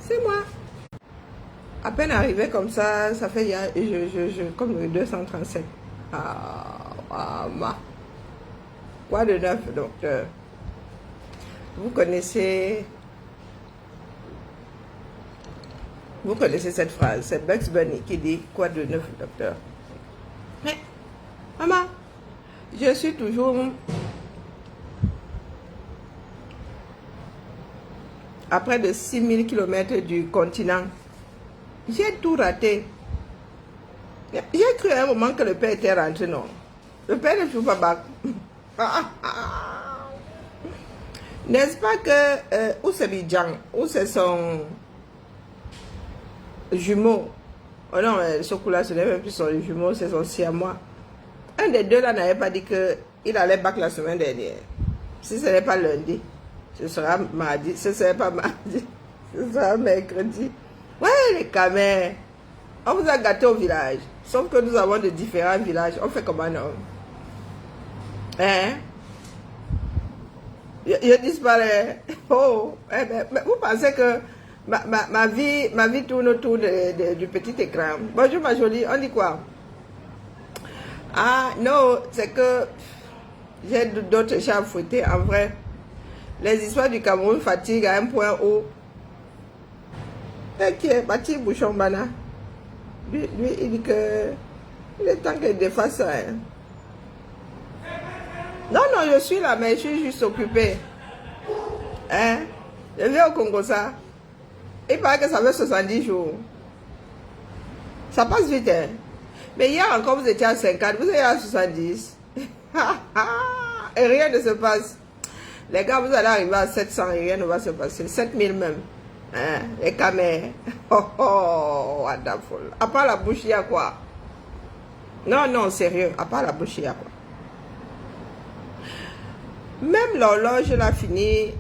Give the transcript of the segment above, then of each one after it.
C'est moi. À peine arrivé comme ça fait comme le 237. Quoi de neuf, docteur? Vous connaissez cette phrase, c'est Bugs Bunny qui dit quoi de neuf, docteur? Mais, maman, je suis toujours à près de 6000 km du continent. J'ai tout raté. J'ai cru à un moment que le père était rentré, non. Le père ne joue pas bac. N'est-ce pas que où c'est Bidjan, où c'est son jumeau? Oh non, ce coup-là, ce n'est même plus son jumeau, c'est son siamois. Un des deux là n'avait pas dit qu'il allait bac la semaine dernière. Si ce n'est pas lundi, ce sera mardi. Si ce n'est pas mardi, ce sera mercredi. Ouais, les camères. On vous a gâté au village. Sauf que nous avons de différents villages. On fait comment, non? Hein? Je disparais. Oh, eh ben, mais vous pensez que ma vie tourne autour du petit écran. Bonjour ma jolie, on dit quoi? Ah non, c'est que j'ai d'autres chats à fouetter. En vrai, les histoires du Cameroun fatiguent à un point où... Ok, Bati Bouchon Bana. Lui, il dit que... Il est temps qu'il défasse ça. Hein. Non, je suis là, mais je suis juste occupée. Hein? Je viens au Congo, ça. Il paraît que ça fait 70 jours. Ça passe vite, hein? Mais hier encore, vous étiez à 50, vous êtes à 70. Et rien ne se passe. Les gars, vous allez arriver à 700 et rien ne va se passer. 7000 même. Hein? Les caméras. Oh, wonderful. À part la bouche, il y a quoi? Non, sérieux. À part la bouche, il y a quoi? Même l'horloge l'a fini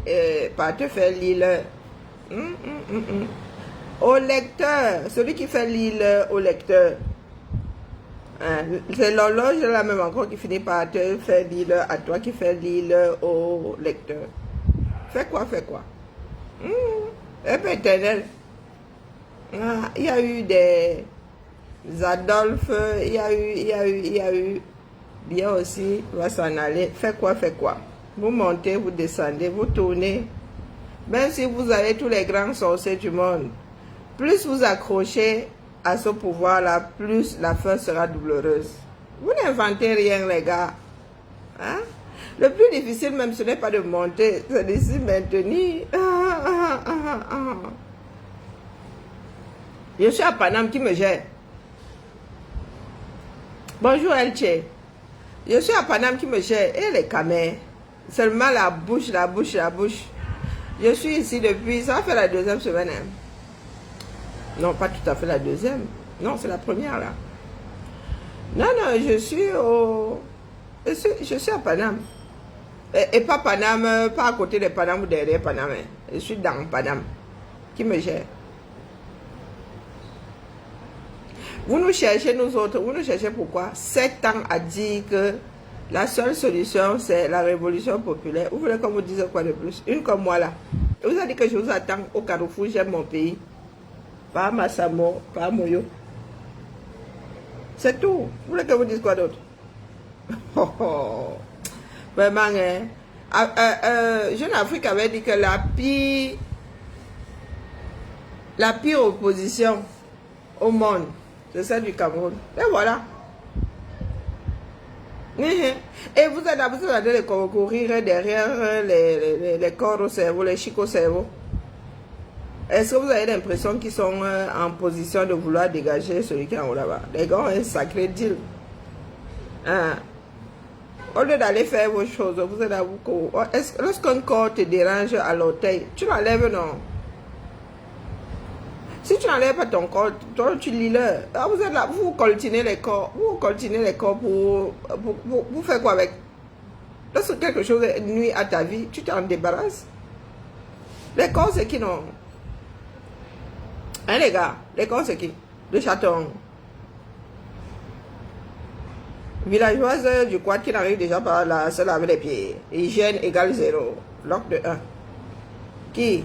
par te faire lire l'heure. Au lecteur, celui qui fait lire l'heure au lecteur. Hein, c'est l'horloge là même encore qui finit par te faire lire l'heure à toi qui fait lire l'heure au lecteur. Fais quoi? Un peu éternel. Ah, il y a eu des Adolphe, il y a eu bien aussi, va s'en aller. Fais quoi? Vous montez, vous descendez, vous tournez. Même si vous avez tous les grands sorciers du monde, plus vous accrochez à ce pouvoir-là, plus la fin sera douloureuse. Vous n'inventez rien, les gars. Hein? Le plus difficile même, ce n'est pas de monter, c'est de s'y maintenir. Je suis à Paname, qui me gère? Bonjour, Elche. Je suis à Paname, qui me gère? Et les caméras? Seulement la bouche. Je suis ici depuis, ça va faire la deuxième semaine. Hein. Non, pas tout à fait la deuxième. Non, c'est la première là. Non, je suis à Paname. Et pas Paname, pas à côté de Paname ou derrière Paname. Hein. Je suis dans Paname. Qui me gère? Vous nous cherchez, nous autres. Vous nous cherchez pourquoi? 7 ans à dire que la seule solution, c'est la révolution populaire. Vous voulez qu'on vous dise quoi de plus? Une comme moi là. Vous avez dit que je vous attends au Carrefour, j'aime mon pays. Pas Massamo, pas Moyo. C'est tout. Vous voulez que vous dise quoi d'autre? Vraiment, hein. Jeune Afrique avait dit que la pire opposition au monde, c'est celle du Cameroun. Et voilà. Et vous êtes en train de courir derrière les corps au cerveau, les chics au cerveau. Est-ce que vous avez l'impression qu'ils sont en position de vouloir dégager celui qui est en haut là-bas? Les gars ont un sacré deal. Hein? Au lieu d'aller faire vos choses, vous êtes à vous. Lorsqu'un corps te dérange à l'orteil, tu l'enlèves, non? Si tu n'enlèves pas ton corps, toi, tu lis le. Vous êtes là, vous coltinez les corps. Vous coltinez les corps pour faire quoi avec? Lorsque quelque chose nuit à ta vie, tu t'en débarrasses. Les corps, c'est qui, non? Hein, les gars? Les corps, c'est qui? Le chaton. Villageoise du quad qui n'arrive déjà pas à se laver les pieds. Hygiène égale 0. Log de 1. Qui?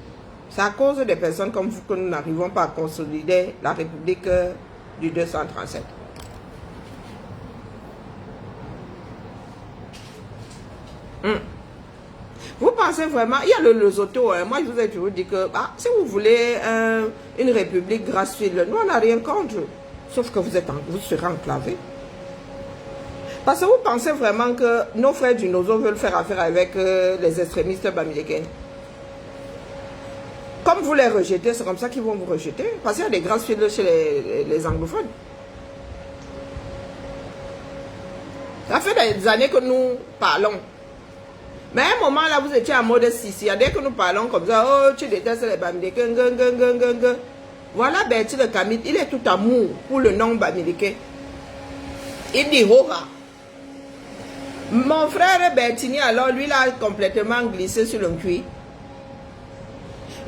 C'est à cause des personnes comme vous que nous n'arrivons pas à consolider la République du 237. Vous pensez vraiment, il y a le Lesotho, hein. Moi je vous ai toujours dit que si vous voulez une république gracieuse, nous on n'a rien contre, sauf que vous serez enclavés. Parce que vous pensez vraiment que nos frères du Nozo veulent faire affaire avec les extrémistes bamileke. Comme vous les rejetez, c'est comme ça qu'ils vont vous rejeter. Parce qu'il y a des grâces chez les anglophones. Ça fait des années que nous parlons. Mais à un moment là, vous étiez en mode sissi. Dès que nous parlons comme ça, oh, tu détestes les bamileke. Voilà Bertie le Kamit, il est tout amour pour le nom bamileke. Il dit hora. Mon frère Bertini, alors, lui, il a complètement glissé sur le cuir.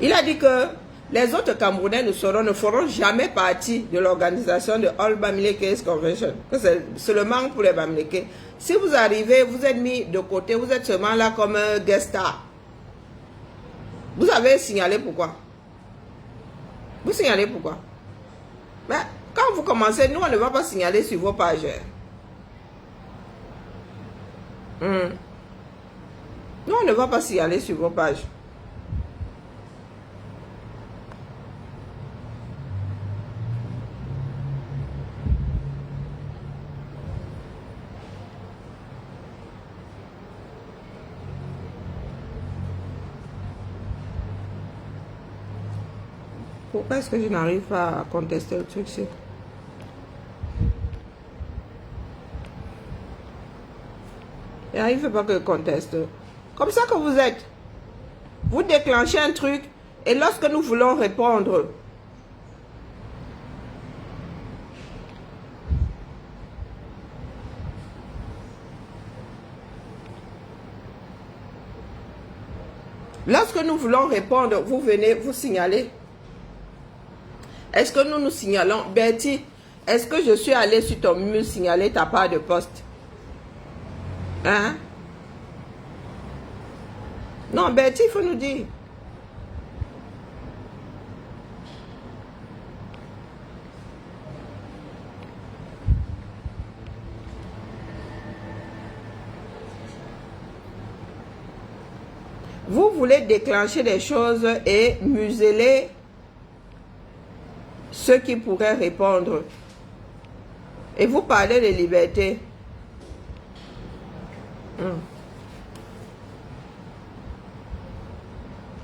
Il a dit que les autres Camerounais ne feront jamais partie de l'organisation de All Bamileke Convention. C'est seulement pour les Bamileke. Si vous arrivez, vous êtes mis de côté, vous êtes seulement là comme guest star. Vous avez signalé pourquoi? Vous signalez pourquoi? Mais quand vous commencez, nous, on ne va pas signaler sur vos pages. Nous, on ne va pas s'y aller sur vos pages. Pourquoi est-ce que je n'arrive pas à contester le truc? Il n'arrive pas que je conteste. Comme ça que vous êtes. Vous déclenchez un truc et lorsque nous voulons répondre, vous venez, vous signalez. Est-ce que nous nous signalons? Bertie, est-ce que je suis allé sur ton mur signaler ta part de poste? Hein? Non, Bertie, il faut nous dire. Vous voulez déclencher des choses et museler ceux qui pourraient répondre. Et vous parlez de liberté.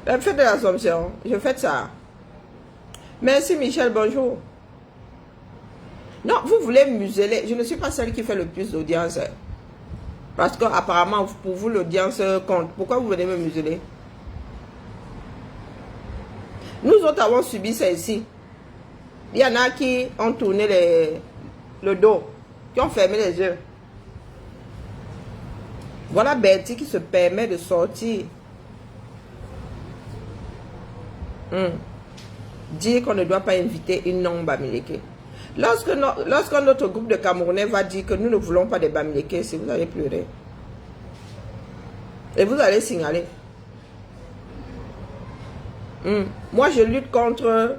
Faites de l'assomption. Je fais ça. Merci Michel, bonjour. Non, vous voulez museler. Je ne suis pas celle qui fait le plus d'audience. Parce qu'apparemment, pour vous, l'audience compte. Pourquoi vous venez me museler? Nous autres avons subi ça ici. Il y en a qui ont tourné le dos, qui ont fermé les yeux. Voilà Bertie qui se permet de sortir. Dire qu'on ne doit pas inviter une non-bamileke. Lorsque notre groupe de Camerounais va dire que nous ne voulons pas des bamileke, si vous allez pleurer. Et vous allez signaler. Moi, je lutte contre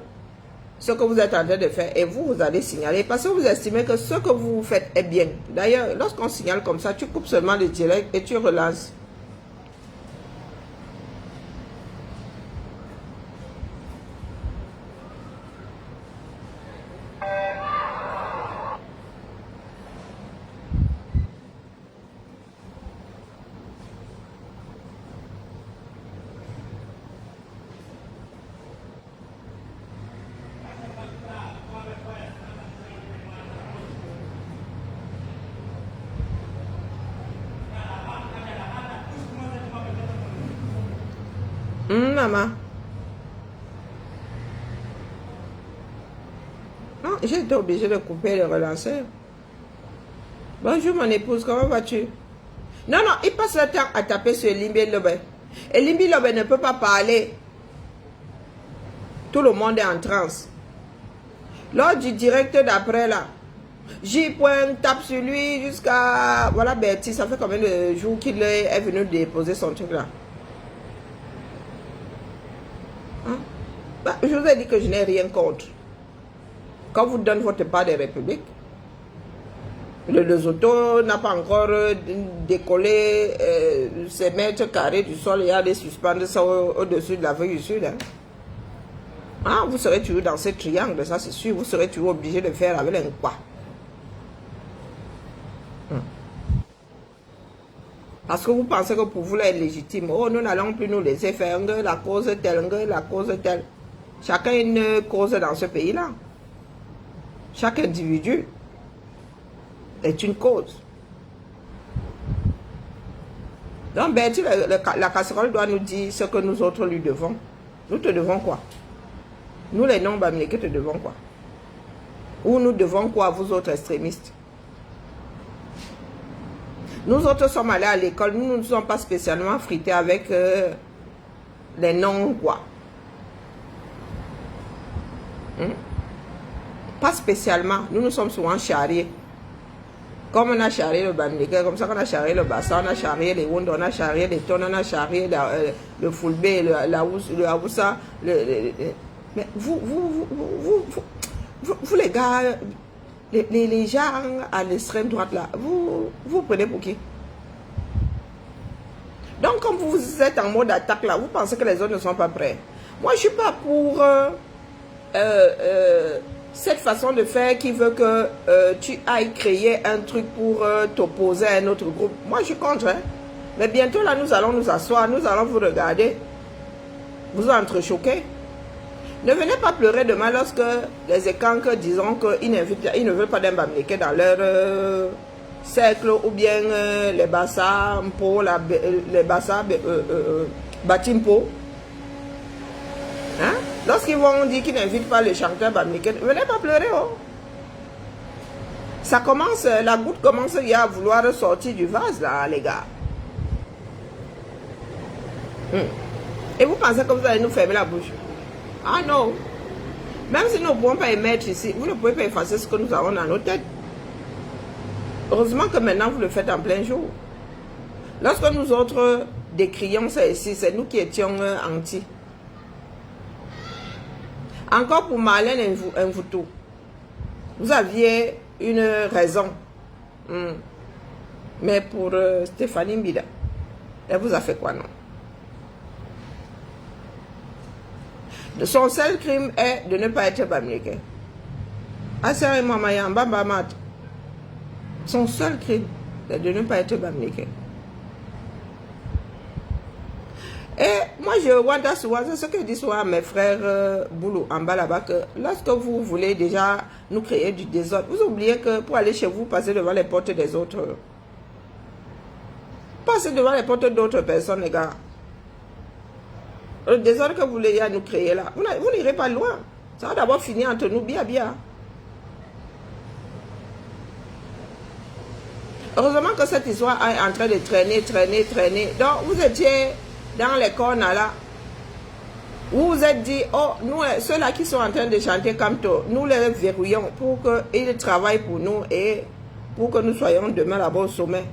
ce que vous êtes en train de faire et vous allez signaler parce que vous estimez que ce que vous faites est bien. D'ailleurs, lorsqu'on signale comme ça, tu coupes seulement le direct et tu relances. Maman. Non, j'ai été obligée de couper et de relancer. Bonjour mon épouse, comment vas-tu? Non, non, il passe le temps à taper sur Limbi Lobe. Et Limbi Lobe ne peut pas parler. Tout le monde est en transe. Lors du direct d'après là, J. tape sur lui jusqu'à... Voilà Bertie, ça fait combien de jours qu'il est venu déposer son truc là? Hein? Je vous ai dit que je n'ai rien contre. Quand vous donnez votre part des républiques, le Lesotho n'a pas encore décollé ses mètres carrés du sol et aller suspendre ça au-dessus de l'Afrique du Sud. Hein. Ah, vous serez toujours dans ce triangle, ça c'est sûr. Vous serez toujours obligé de faire avec un quoi. Parce que vous pensez que pour vous là est légitime. Oh, nous n'allons plus nous laisser faire la cause telle, la cause telle. Chacun a une cause dans ce pays-là. Chaque individu est une cause. Donc, Bertie, la casserole doit nous dire ce que nous autres lui devons. Nous te devons quoi? Nous, les non-bamileke, te devons quoi? Ou nous devons quoi à vous autres extrémistes? Nous autres sommes allés à l'école, nous ne nous sommes pas spécialement frités avec les noms quoi. Pas spécialement, nous nous sommes souvent charriés. Comme on a charrié le Bamileke, comme ça qu'on a charrié le Bassa, on a charrié les Wund, on a charrié les Ton, on a charrié le Fulbe, le Hausa. Mais vous les gars, les gens à l'extrême droite là, vous prenez pour qui? Donc comme vous êtes en mode attaque là, vous pensez que les autres ne sont pas prêts. Moi je ne suis pas pour cette façon de faire qui veut que tu ailles créer un truc pour t'opposer à un autre groupe. Moi je suis contre. Hein? Mais bientôt là nous allons nous asseoir, nous allons vous regarder, vous entrechoquer. Ne venez pas pleurer demain lorsque les écanques disons qu'ils ne veulent pas d'un Bamileke dans leur cercle ou bien les Bassa, les Bassa, Batimpo. Hein? Lorsqu'ils vont dire qu'ils n'invitent pas les chanteurs Bamileke, ne venez pas pleurer. Oh. Ça commence, la goutte commence à vouloir sortir du vase là les gars. Et vous pensez que vous allez nous fermer la bouche? Ah non, même si nous ne pouvons pas émettre ici, vous ne pouvez pas effacer ce que nous avons dans nos têtes. Heureusement que maintenant vous le faites en plein jour. Lorsque nous autres décrions ça ici, c'est nous qui étions anti. Encore pour Marlène Mvuto, vous aviez une raison. Mais pour Stéphanie Mbida, elle vous a fait quoi non? Son seul crime est de ne pas être Bamileke. Son seul crime est de ne pas être Bamileke. Et moi je vois souvent, c'est ce que disent souvent mes frères Boulou en bas là-bas, que lorsque vous voulez déjà nous créer du désordre, vous oubliez que pour aller chez vous, passez devant les portes des autres. Passez devant les portes d'autres personnes, les gars. Le désordre que vous voulez nous créer là, vous n'irez pas loin. Ça va d'abord finir entre nous bien. Heureusement que cette histoire est en train de traîner. Donc vous étiez dans les cornes là. Vous vous êtes dit, oh, nous, ceux-là qui sont en train de chanter Kamto, nous les verrouillons pour qu'ils travaillent pour nous et pour que nous soyons demain là-bas au sommet.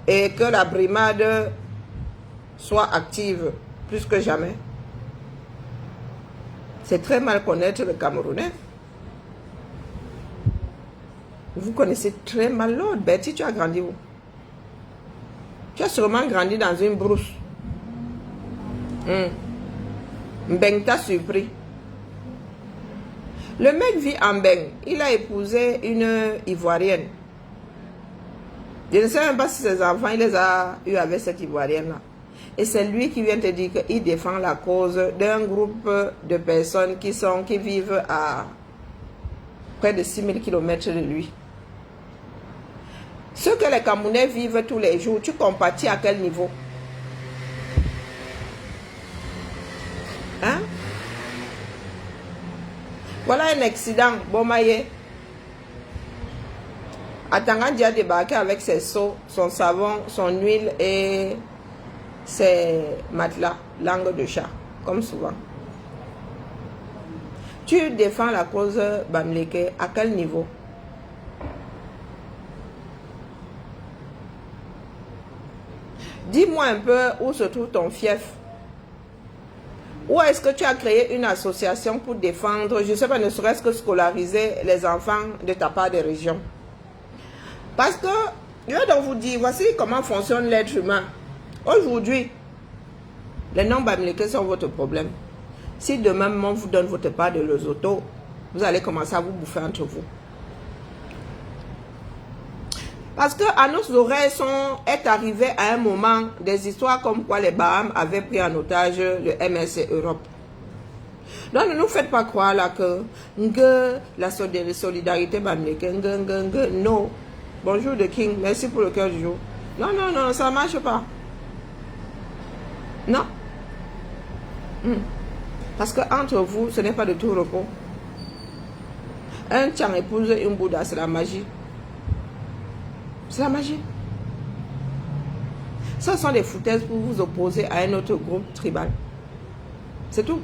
Et que la brimade soit active. Plus que jamais. C'est très mal connaître le Camerounais. Vous connaissez très mal l'autre. Betty, tu as grandi où? Tu as sûrement grandi dans une brousse. Mbeng t'a surpris. Le mec vit en Mbeng. Il a épousé une Ivoirienne. Je ne sais même pas si ses enfants, il les a eu avec cette Ivoirienne-là. Et c'est lui qui vient te dire qu'il défend la cause d'un groupe de personnes qui vivent à près de 6000 km de lui. Ce que les Camerounais vivent tous les jours, tu compatis à quel niveau? Hein? Voilà un accident, Bomaye. Atangandi a débarqué avec ses seaux, son savon, son huile et ses matelas, langue de chat, comme souvent. Tu défends la cause Bamileke à quel niveau? Dis-moi un peu où se trouve ton fief. Ou est-ce que tu as créé une association pour défendre, je ne sais pas, ne serait-ce que scolariser les enfants de ta part des régions? Parce que, je vais donc vous dire, voici comment fonctionne l'être humain. Aujourd'hui, les nombres américains sont votre problème. Si demain, on vous donne votre part de Lesotho, vous allez commencer à vous bouffer entre vous. Parce que à nos oreilles est arrivé à un moment des histoires comme quoi les Bahamas avaient pris en otage le MSC Europe. Donc ne nous faites pas croire là que la solidarité américaine, non. Bonjour de King, merci pour le cœur du jour. Non, non, non, ça ne marche pas. Non. Parce que entre vous, ce n'est pas de tout repos. Un tchang épouse une Bouddha, c'est la magie. C'est la magie. Ce sont des foutaises pour vous opposer à un autre groupe tribal. C'est tout.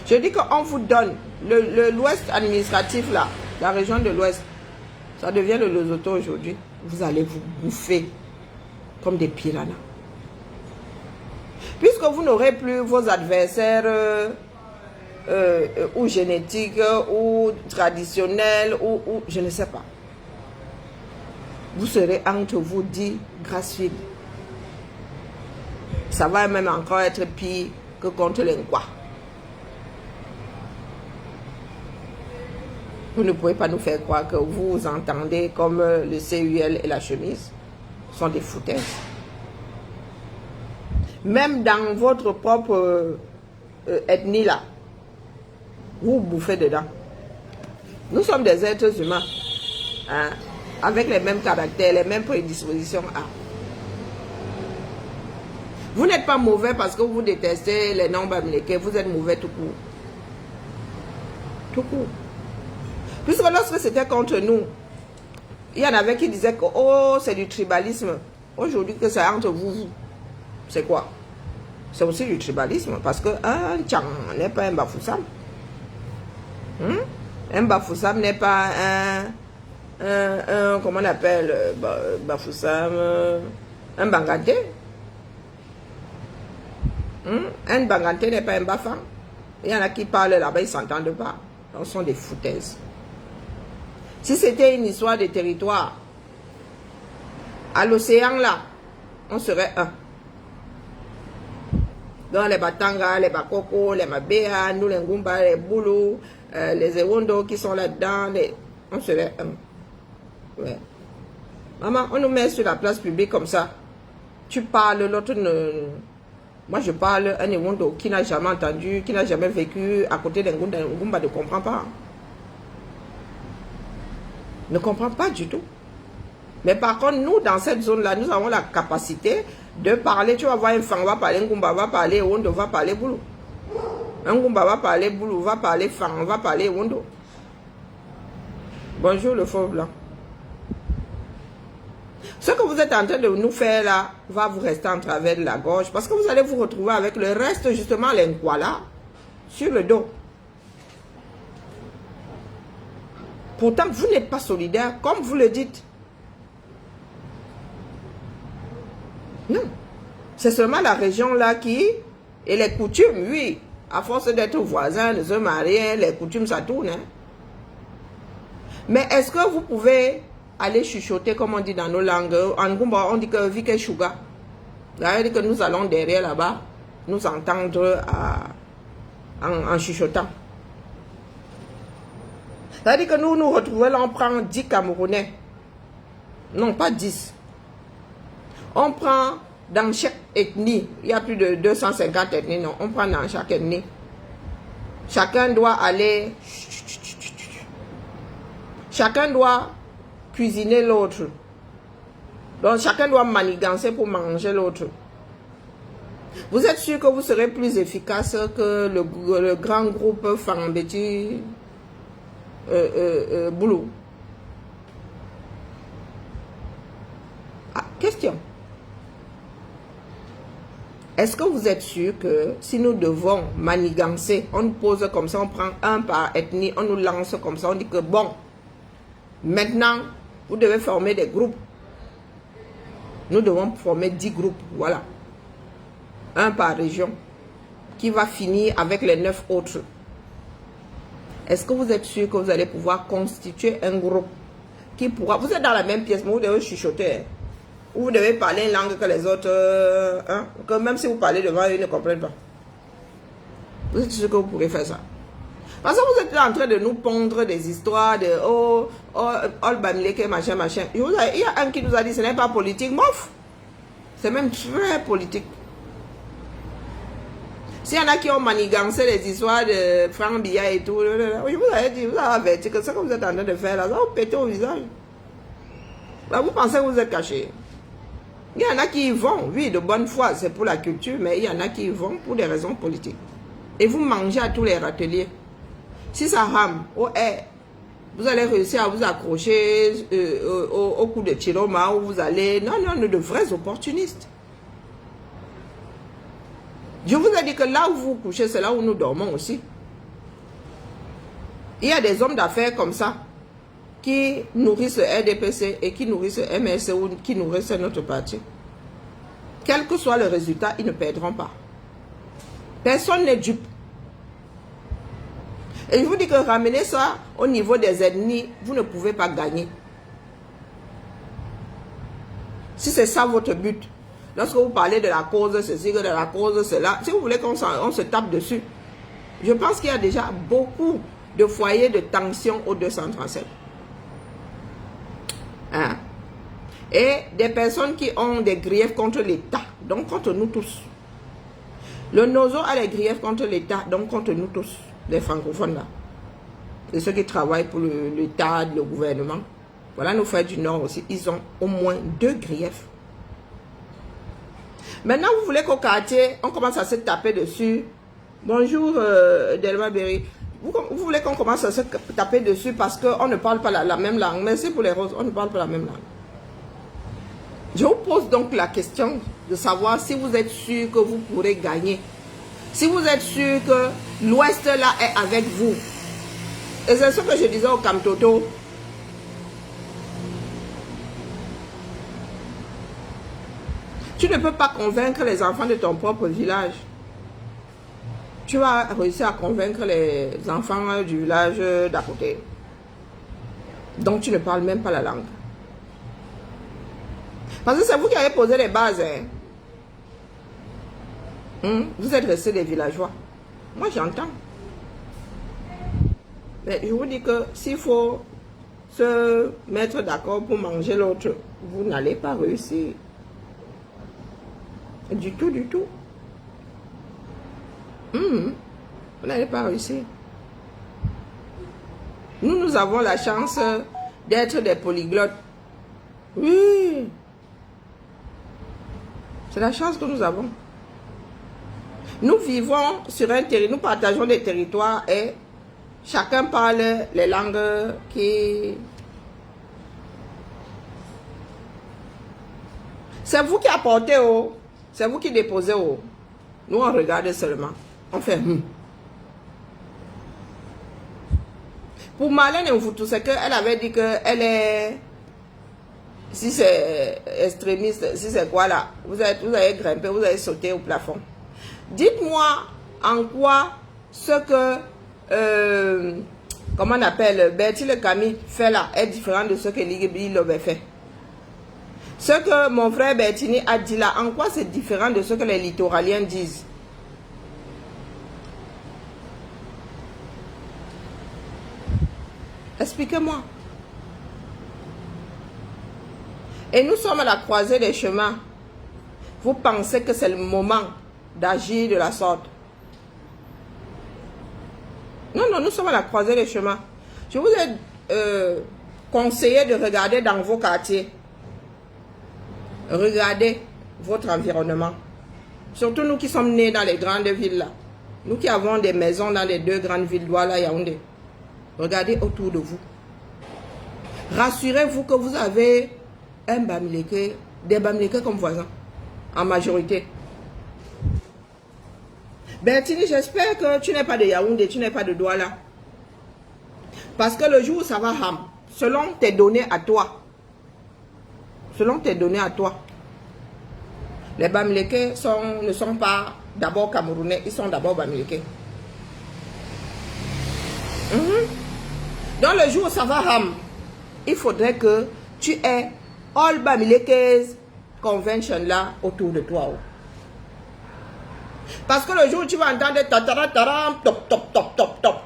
Je dis qu'on vous donne l'ouest administratif là, la région de l'ouest, ça devient le Lesotho aujourd'hui. Vous allez vous bouffer comme des piranhas. Puisque vous n'aurez plus vos adversaires ou génétiques ou traditionnels ou je ne sais pas. Vous serez entre vous dit grâce-fille. Ça va même encore être pire que contre les Nkwa. Vous ne pouvez pas nous faire croire que vous entendez comme le CUL et la chemise sont des foutaises. Même dans votre propre ethnie là, vous bouffez dedans. Nous sommes des êtres humains, hein, avec les mêmes caractères, les mêmes prédispositions. Vous n'êtes pas mauvais parce que vous détestez les nombres américains, vous êtes mauvais tout court. Tout court. Puisque lorsque c'était contre nous, il y en avait qui disaient que oh, c'est du tribalisme. Aujourd'hui que c'est entre vous, c'est quoi? C'est aussi du tribalisme parce que un Tchang n'est pas un Bafoussam. Un Bafoussam n'est pas un comment on appelle Bafoussam, un Banganté. Un Banganté n'est pas un Bafang. Il y en a qui parlent là-bas, ils ne s'entendent pas. Ce sont des foutaises. Si c'était une histoire de territoire, à l'océan là, on serait un. Dans les Batanga, les Bakoko, les Mabea, nous les Ngumba, les Boulou, les Ewondo qui sont là-dedans, on serait un. Ouais. Maman, on nous met sur la place publique comme ça. Tu parles, l'autre ne... Moi je parle, un Ewondo qui n'a jamais entendu, qui n'a jamais vécu à côté d'un Ngumba ne comprend pas. Ne comprend pas du tout. Mais par contre, nous, dans cette zone-là, nous avons la capacité de parler. Tu vas voir un Fang va parler, un Ngumba va parler, Wondo va parler Boulou. Un Ngumba va parler Boulou, va parler Fang, va parler Wondo. Bonjour le fauve blanc. Ce que vous êtes en train de nous faire là, va vous rester en travers de la gorge. Parce que vous allez vous retrouver avec le reste, justement, les Nkwala, sur le dos. Pourtant, vous n'êtes pas solidaire, comme vous le dites. Non. C'est seulement la région là qui... Et les coutumes, oui. À force d'être voisins, de se marier, les coutumes, ça tourne. Hein. Mais est-ce que vous pouvez aller chuchoter, comme on dit dans nos langues? En Ngumba, on dit que Vike Shuga. C'est-à-dire que nous allons derrière là-bas, nous entendre en chuchotant. C'est-à-dire que nous nous retrouvons là, on prend 10 Camerounais. Non, pas 10. On prend dans chaque ethnie, il y a plus de 250 ethnies, non, on prend dans chaque ethnie. Chacun doit aller... Chacun doit cuisiner l'autre. Donc chacun doit manigancer pour manger l'autre. Vous êtes sûr que vous serez plus efficace que le grand groupe Fangambeti Boulou? Question. Est-ce que vous êtes sûr que si nous devons manigancer, on nous pose comme ça, on prend un par ethnie, on nous lance comme ça, on dit que bon, maintenant, vous devez former des groupes. Nous devons former 10 groupes, voilà. un par région, qui va finir avec les 9 autres. Est-ce que vous êtes sûr que vous allez pouvoir constituer un groupe qui pourra... Vous êtes dans la même pièce, mais vous devez chuchoter. Hein. Ou vous devez parler une langue que les autres... hein, que même si vous parlez devant eux, ils ne comprennent pas. Vous êtes sûr que vous pourrez faire ça? Parce que vous êtes là en train de nous pondre des histoires de... Oh, Bamileke, machin, machin. Il y a un qui nous a dit, ce n'est pas politique. Mouf! C'est même très politique. S'il y en a qui ont manigancé les histoires de Franck Biya et tout, je vous avais dit, vous avez averti que ce que vous êtes en train de faire là, ça va vous péter au visage. Là, vous pensez que vous êtes caché. Il y en a qui y vont, oui, de bonne foi, c'est pour la culture, mais il y en a qui y vont pour des raisons politiques. Et vous mangez à tous les râteliers. Si ça rame, vous allez réussir à vous accrocher au coup de Chiroma où vous allez... Non, de vrais opportunistes. Je vous ai dit que là où vous couchez, c'est là où nous dormons aussi. Il y a des hommes d'affaires comme ça qui nourrissent le RDPC et qui nourrissent le MSC ou qui nourrissent notre parti. Quel que soit le résultat, ils ne perdront pas. Personne n'est dupe. Et je vous dis que ramener ça au niveau des ennemis, vous ne pouvez pas gagner. Si c'est ça votre but. Lorsque vous parlez de la cause ceci, de la cause cela, si vous voulez qu'on se tape dessus, je pense qu'il y a déjà beaucoup de foyers de tension au 237. Hein? Et des personnes qui ont des griefs contre l'État, donc contre nous tous. Le Nozo a des griefs contre l'État, donc contre nous tous, les francophones là. Et ceux qui travaillent pour l'État, le gouvernement. Voilà nos frères du Nord aussi, ils ont au moins 2 griefs. Maintenant, vous voulez qu'au quartier, on commence à se taper dessus. Bonjour, Delma Berry. Vous voulez qu'on commence à se taper dessus parce qu'on ne parle pas la même langue. Merci pour les roses, on ne parle pas la même langue. Je vous pose donc la question de savoir si vous êtes sûr que vous pourrez gagner. Si vous êtes sûr que l'Ouest là est avec vous. Et c'est ce que je disais au Kamtoto. Tu ne peux pas convaincre les enfants de ton propre village. Tu vas réussir à convaincre les enfants du village d'à côté. Donc tu ne parles même pas la langue. Parce que c'est vous qui avez posé les bases. Hein? Vous êtes restés des villageois. Moi j'entends. Mais je vous dis que s'il faut se mettre d'accord pour manger l'autre, vous n'allez pas réussir. Du tout, du tout. Vous n'allez pas réussir. Nous avons la chance d'être des polyglottes. Oui. C'est la chance que nous avons. Nous vivons sur un territoire, nous partageons des territoires et chacun parle les langues qui... C'est vous qui apportez au... C'est vous qui déposez au... Nous, on regarde seulement. On fait... Pour Marlène Mvutu, c'est qu'elle avait dit qu'elle est... Si c'est extrémiste, si c'est quoi là, vous avez grimpé, vous avez sauté au plafond. Dites-moi en quoi ce que... comment on appelle Bertie Le Camille fait là est différent de ce que Ligue avait fait. Ce que mon frère Bertini a dit là, en quoi c'est différent de ce que les littoraliens disent? Expliquez-moi. Et nous sommes à la croisée des chemins. Vous pensez que c'est le moment d'agir de la sorte? Non, nous sommes à la croisée des chemins. Je vous ai conseillé de regarder dans vos quartiers. Regardez votre environnement. Surtout nous qui sommes nés dans les grandes villes là. Nous qui avons des maisons dans les 2 grandes villes, Douala et Yaoundé. Regardez autour de vous. Rassurez-vous que vous avez un Bamileke, des Bamileke comme voisins, en majorité. Bertini, j'espère que tu n'es pas de Yaoundé, tu n'es pas de Douala. Parce que le jour où ça va ham, selon tes données à toi, Les Bamileke ne sont pas d'abord Camerounais, ils sont d'abord Bamileke. Dans le jour où ça va ram, il faudrait que tu aies All Bamileke Convention là autour de toi. Parce que le jour où tu vas entendre tatara, top, top, top, top, top,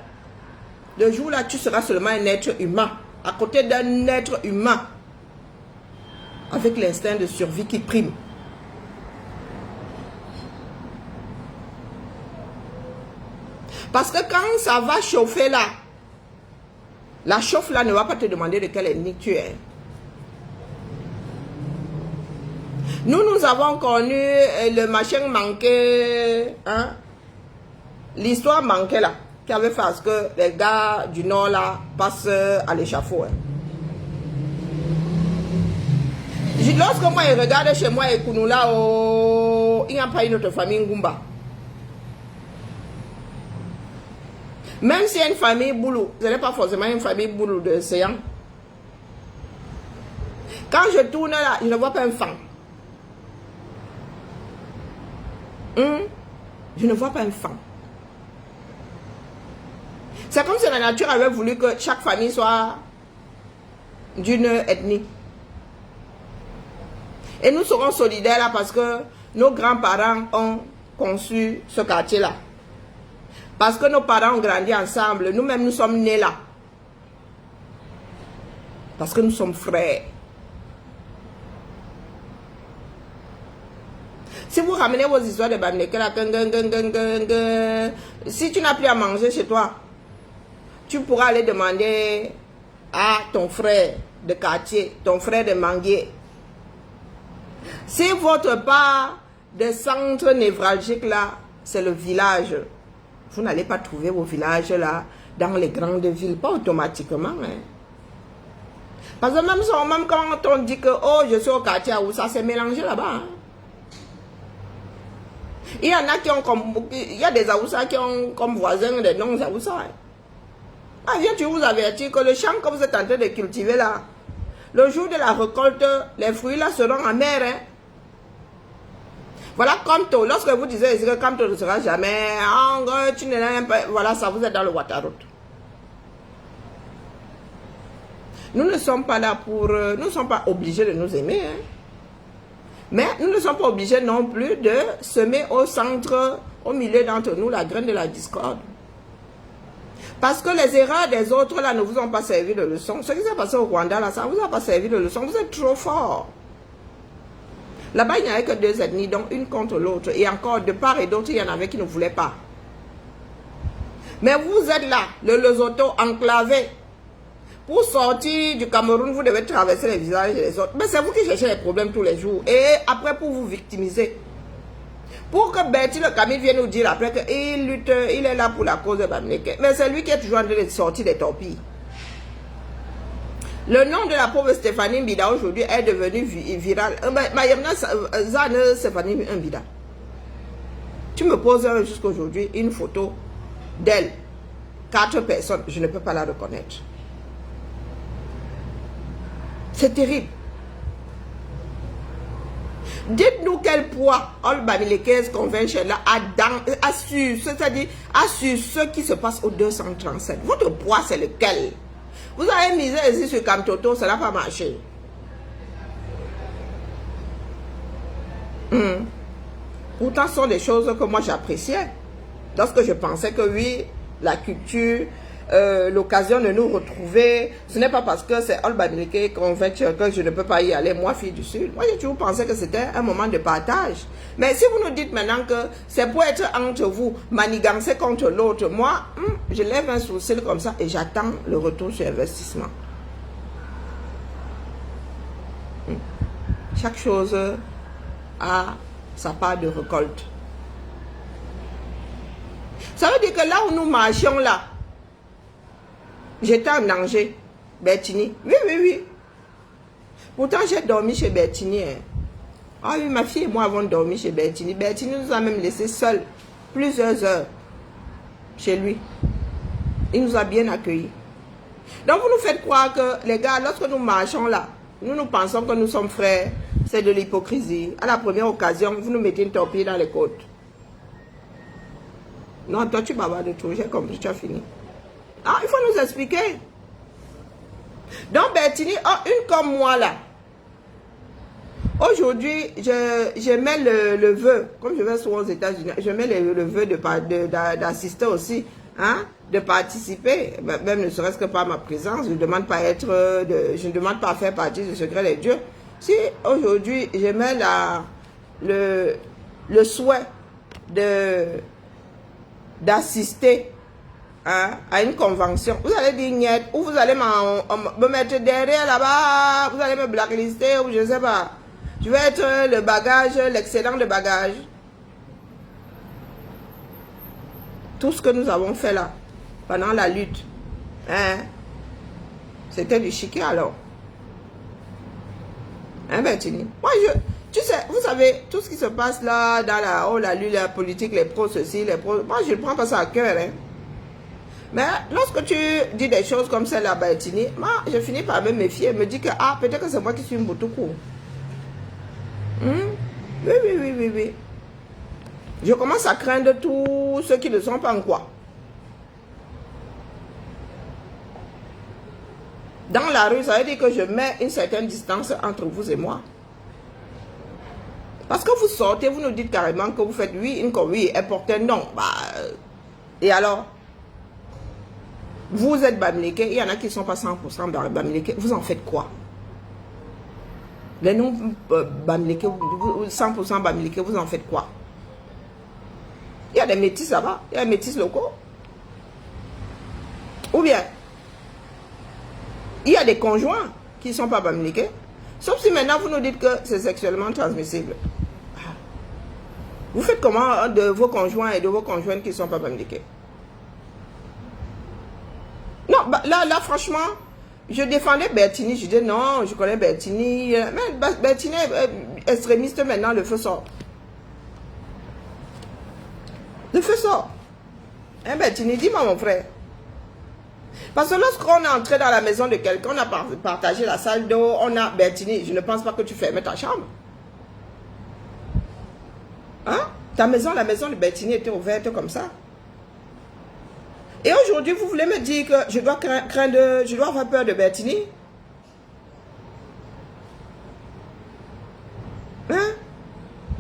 le jour là, tu seras seulement un être humain, à côté d'un être humain, avec l'instinct de survie qui prime. Parce que quand ça va chauffer là, la chauffe là ne va pas te demander de quel ennemi tu es. Nous avons connu le machin manqué, hein? L'histoire manquée là, qui avait fait à ce que les gars du Nord là passent à l'échafaud. Hein. Lorsque moi je regarde chez moi et Kounoula, il n'y a pas une autre famille Ngumba. Même si y a une famille Boulou, ce n'est pas forcément une famille Boulou de Séan. Quand je tourne là, je ne vois pas un fan. Je ne vois pas un fan. C'est comme si la nature avait voulu que chaque famille soit d'une ethnie. Et nous serons solidaires là parce que nos grands-parents ont conçu ce quartier-là. Parce que nos parents ont grandi ensemble. Nous-mêmes, nous sommes nés là. Parce que nous sommes frères. Si vous ramenez vos histoires de Bamileke là, si tu n'as plus à manger chez toi, tu pourras aller demander à ton frère de quartier, ton frère de Manguier. Si votre part de centre névralgique là, c'est le village, vous n'allez pas trouver vos villages là dans les grandes villes, pas automatiquement. Hein. Parce que même quand on dit que oh, je suis au quartier où ça s'est mélangé là-bas. Hein. Il y en a qui ont comme, il y a des Aoussa qui ont comme voisins des non-Aoussa. Hein. Ah, viens, tu vous avertis que le champ que vous êtes en train de cultiver là, le jour de la récolte, les fruits là seront amers. Hein. Voilà, Kamto, lorsque vous disiez que Kamto ne sera jamais, tu n'es pas, voilà, ça vous est dans le Waterroute. Nous ne sommes pas là pour, nous ne sommes pas obligés de nous aimer. Hein. Mais nous ne sommes pas obligés non plus de semer au centre, au milieu d'entre nous, la graine de la discorde. Parce que les erreurs des autres, là, ne vous ont pas servi de leçon. Ce qui s'est passé au Rwanda, là, ça ne vous a pas servi de leçon. Vous êtes trop fort. Là-bas, il n'y avait que deux ethnies, donc une contre l'autre. Et encore, de part et d'autre, il y en avait qui ne voulaient pas. Mais vous êtes là, le Lesotho enclavé. Pour sortir du Cameroun, vous devez traverser les villages des autres. Mais c'est vous qui cherchez les problèmes tous les jours. Et après, pour vous victimiser. Pour que Bertie le Camille vienne nous dire après qu'il lutte, il est là pour la cause de Bamileke. Mais c'est lui qui est toujours en train de sortir des torpilles. Le nom de la pauvre Stéphanie Mbida aujourd'hui est devenu viral. Mayemna Zane Stéphanie Mbida. Tu me poses jusqu'à aujourd'hui une photo d'elle. 4 personnes, je ne peux pas la reconnaître. C'est terrible. Dites-nous quel poids All Bamileke Convention là a su, c'est-à-dire a su ce qui se passe au 237. Votre poids c'est lequel? Vous avez misé ici sur Kamtoto, ça n'a pas marché. Pourtant, ce sont des choses que moi j'appréciais. Lorsque je pensais que oui, la culture, l'occasion de nous retrouver, ce n'est pas parce que c'est All Bamileke Convention que je ne peux pas y aller, moi, fille du Sud. Moi, j'ai toujours pensé que c'était un moment de partage. Mais si vous nous dites maintenant que c'est pour être entre vous, manigancer contre l'autre, moi, je lève un sourcil comme ça et j'attends le retour sur investissement. Chaque chose a sa part de récolte. Ça veut dire que là où nous marchions là, j'étais en danger. Bertini. Oui. Pourtant, j'ai dormi chez Bertini. Hein. Ah oui, ma fille et moi avons dormi chez Bertini. Bertini nous a même laissé seuls plusieurs heures chez lui. Il nous a bien accueillis. Donc, vous nous faites croire que, les gars, lorsque nous marchons là, nous pensons que nous sommes frères. C'est de l'hypocrisie. À la première occasion, vous nous mettez une torpille dans les côtes. Non, toi tu bavardes de tout, j'ai compris, tu as fini. Ah, il faut nous expliquer. Donc, Bertini, oh, une comme moi là. Aujourd'hui, je mets le vœu, comme je vais souvent aux États-Unis, je mets le vœu d'assister aussi, hein, de participer, même ne serait-ce que par ma présence. Je ne demande pas je ne demande pas à faire partie du secret des dieux. Si aujourd'hui, je mets le souhait d'assister, hein, à une convention, vous allez dire niet, ou vous allez me mettre derrière là-bas, vous allez me blacklister, ou je ne sais pas. Je vais être le bagage, l'excellent de bagage. Tout ce que nous avons fait là, pendant la lutte, hein, c'était du chiquet alors. Hein, Bertini? Moi, tu sais, vous savez, tout ce qui se passe là, dans la lutte, la politique, les pros, ceci, les pros, moi, je ne prends pas ça à cœur, hein. Mais lorsque tu dis des choses comme celle-là, Bertini, moi, je finis par me méfier, me dire que, ah, peut-être que c'est moi qui suis une boutoukou. Oui. Je commence à craindre tous ceux qui ne sont pas en quoi. Dans la rue, ça veut dire que je mets une certaine distance entre vous et moi. Parce que vous sortez, vous nous dites carrément que vous faites oui, une oui, important, non. Bah, et alors? Vous êtes Bamileke, il y en a qui ne sont pas 100% Bamileke, vous en faites quoi? Les noms Bamileke, 100% Bamileke, vous en faites quoi? Il y a des métis là-bas, il y a des métis locaux. Ou bien, il y a des conjoints qui ne sont pas Bamileke. Sauf si maintenant vous nous dites que c'est sexuellement transmissible. Vous faites comment de vos conjoints et de vos conjointes qui ne sont pas Bamileke? Non, bah, là, franchement, je défendais Bertini. Je disais non, je connais Bertini. Mais Bertini est extrémiste maintenant, le feu sort. Le feu sort. Hein, Bertini, dis-moi mon frère. Parce que lorsqu'on est entré dans la maison de quelqu'un, on a partagé la salle d'eau, on a Bertini, je ne pense pas que tu fermes ta chambre. Hein? Ta maison, la maison de Bertini était ouverte comme ça. Et aujourd'hui, vous voulez me dire que je dois craindre, je dois avoir peur de Bertini? Hein?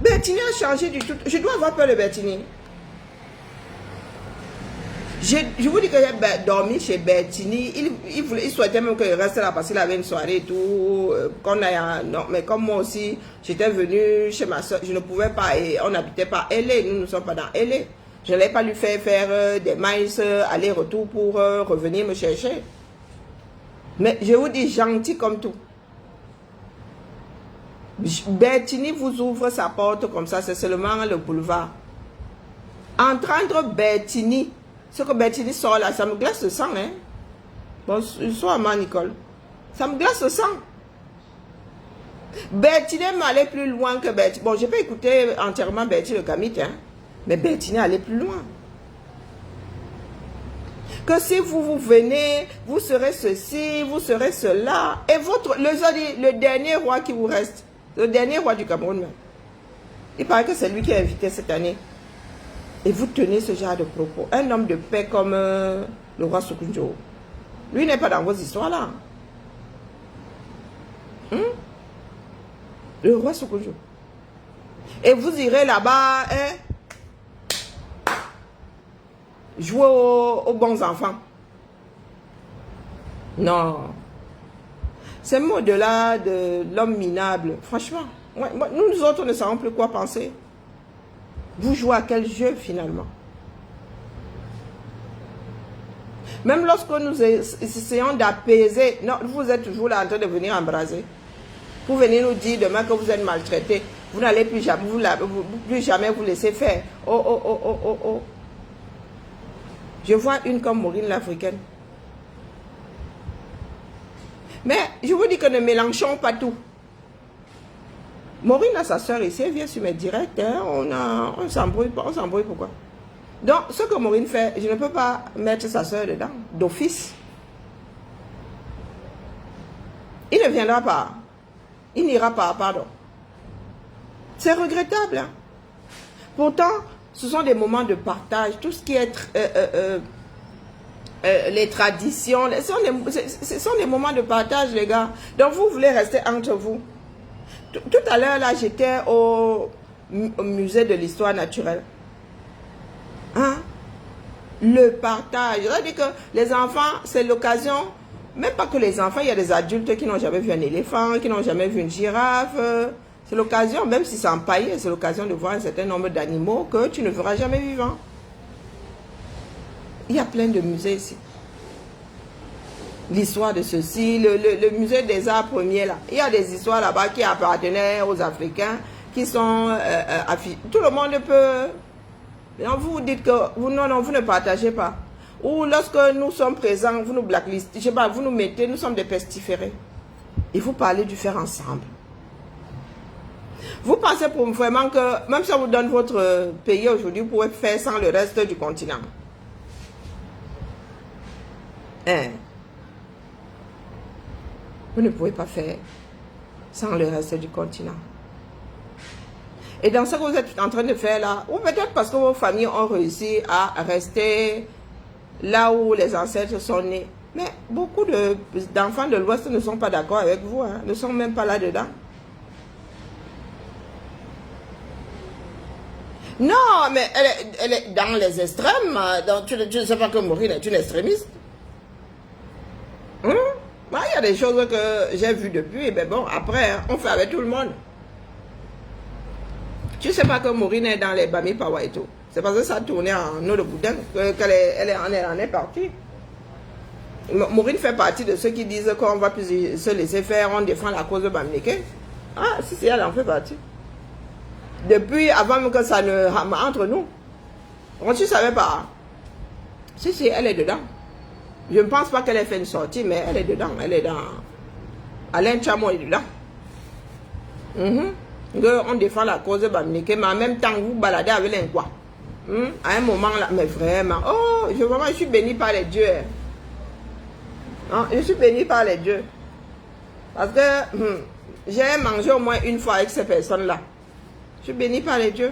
Bertini a changé du tout. Je dois avoir peur de Bertini. Je vous dis que j'ai dormi chez Bertini. Il souhaitait même que je reste là parce qu'il avait une soirée et tout. Non, mais comme moi aussi, j'étais venue chez ma soeur, je ne pouvais pas. Et on n'habitait pas LA. Nous ne sommes pas dans LA. Je n'allais pas lui faire des miles aller-retour pour revenir me chercher. Mais je vous dis, gentil comme tout. Bertini vous ouvre sa porte comme ça, c'est seulement le boulevard. Entendre Bertini, ce que Bertini sort là, ça me glace le sang, hein. Bonsoir, ma Nicole. Ça me glace le sang. Bertini m'allait plus loin que Bertini. Bon, je peux écouter entièrement Bertini le Gamite, hein. Mais Bertini allait plus loin. Que si vous venez, vous serez ceci, vous serez cela. Et le dernier roi qui vous reste, le dernier roi du Cameroun, il paraît que c'est lui qui est invité cette année. Et vous tenez ce genre de propos. Un homme de paix comme le roi Sokunjo. Lui n'est pas dans vos histoires là. Le roi Sokunjo. Et vous irez là-bas, hein, jouer aux bons enfants. Non. C'est au-delà de l'homme minable. Franchement, nous autres ne savons plus quoi penser. Vous jouez à quel jeu finalement? Même lorsque nous essayons d'apaiser, non, vous êtes toujours là en train de venir embraser. Vous venez nous dire demain que vous êtes maltraité. Vous n'allez plus jamais vous laisser faire. Oh. Je vois une comme Maureen l'Africaine. Mais je vous dis que ne mélangeons pas tout. Maureen a sa soeur ici, elle vient sur mes directs. Hein, on s'embrouille pourquoi? Donc, ce que Maureen fait, je ne peux pas mettre sa soeur dedans, d'office. Il ne viendra pas. Il n'ira pas, pardon. C'est regrettable. Hein? Pourtant, ce sont des moments de partage. Tout ce qui est les traditions, ce sont des moments de partage, les gars. Donc, vous voulez rester entre vous. Tout à l'heure, là, j'étais au musée de l'histoire naturelle. Hein? Le partage. C'est-à-dire que les enfants, c'est l'occasion, même pas que les enfants, il y a des adultes qui n'ont jamais vu un éléphant, qui n'ont jamais vu une girafe. C'est l'occasion, même si c'est empaillé, c'est l'occasion de voir un certain nombre d'animaux que tu ne verras jamais vivants. Il y a plein de musées ici. L'histoire de ceci, le musée des arts premiers, là. Il y a des histoires là-bas qui appartenaient aux Africains, qui sont... tout le monde peut... Non, vous dites que vous, non, vous ne partagez pas. Ou lorsque nous sommes présents, vous nous blacklistez, je sais pas, vous nous mettez, nous sommes des pestiférés. Il faut parler du faire ensemble. Vous pensez pour vraiment que, même si on vous donne votre pays aujourd'hui, vous pouvez faire sans le reste du continent. Hein? Vous ne pouvez pas faire sans le reste du continent. Et dans ce que vous êtes en train de faire là, ou peut-être parce que vos familles ont réussi à rester là où les ancêtres sont nés. Mais beaucoup d'enfants de l'Ouest ne sont pas d'accord avec vous, hein, ne sont même pas là-dedans. Non, mais elle est dans les extrêmes. Donc tu ne sais pas que Maureen est une extrémiste. Il y a des choses que j'ai vues depuis, mais bon, après, on fait avec tout le monde. Tu ne sais pas que Maureen est dans les Bami Pawa et tout. C'est parce que ça tournait en eau de boudin qu'elle en est partie. Maureen fait partie de ceux qui disent qu'on va plus se laisser faire, on défend la cause de Bamileke. Ah, si, elle en fait partie. Depuis avant que ça ne entre nous. Donc, tu ne savais pas. Si, elle est dedans. Je ne pense pas qu'elle ait fait une sortie, mais elle est dedans. Elle est dans... Alain Chamo est dedans. On défend la cause de Bamileke, mais en même temps, vous baladez avec l'inquoi. À un moment là, mais vraiment, oh, je suis béni par les dieux. Non, je suis béni par les dieux. Parce que j'ai mangé au moins une fois avec ces personnes-là. Je suis béni par les dieux.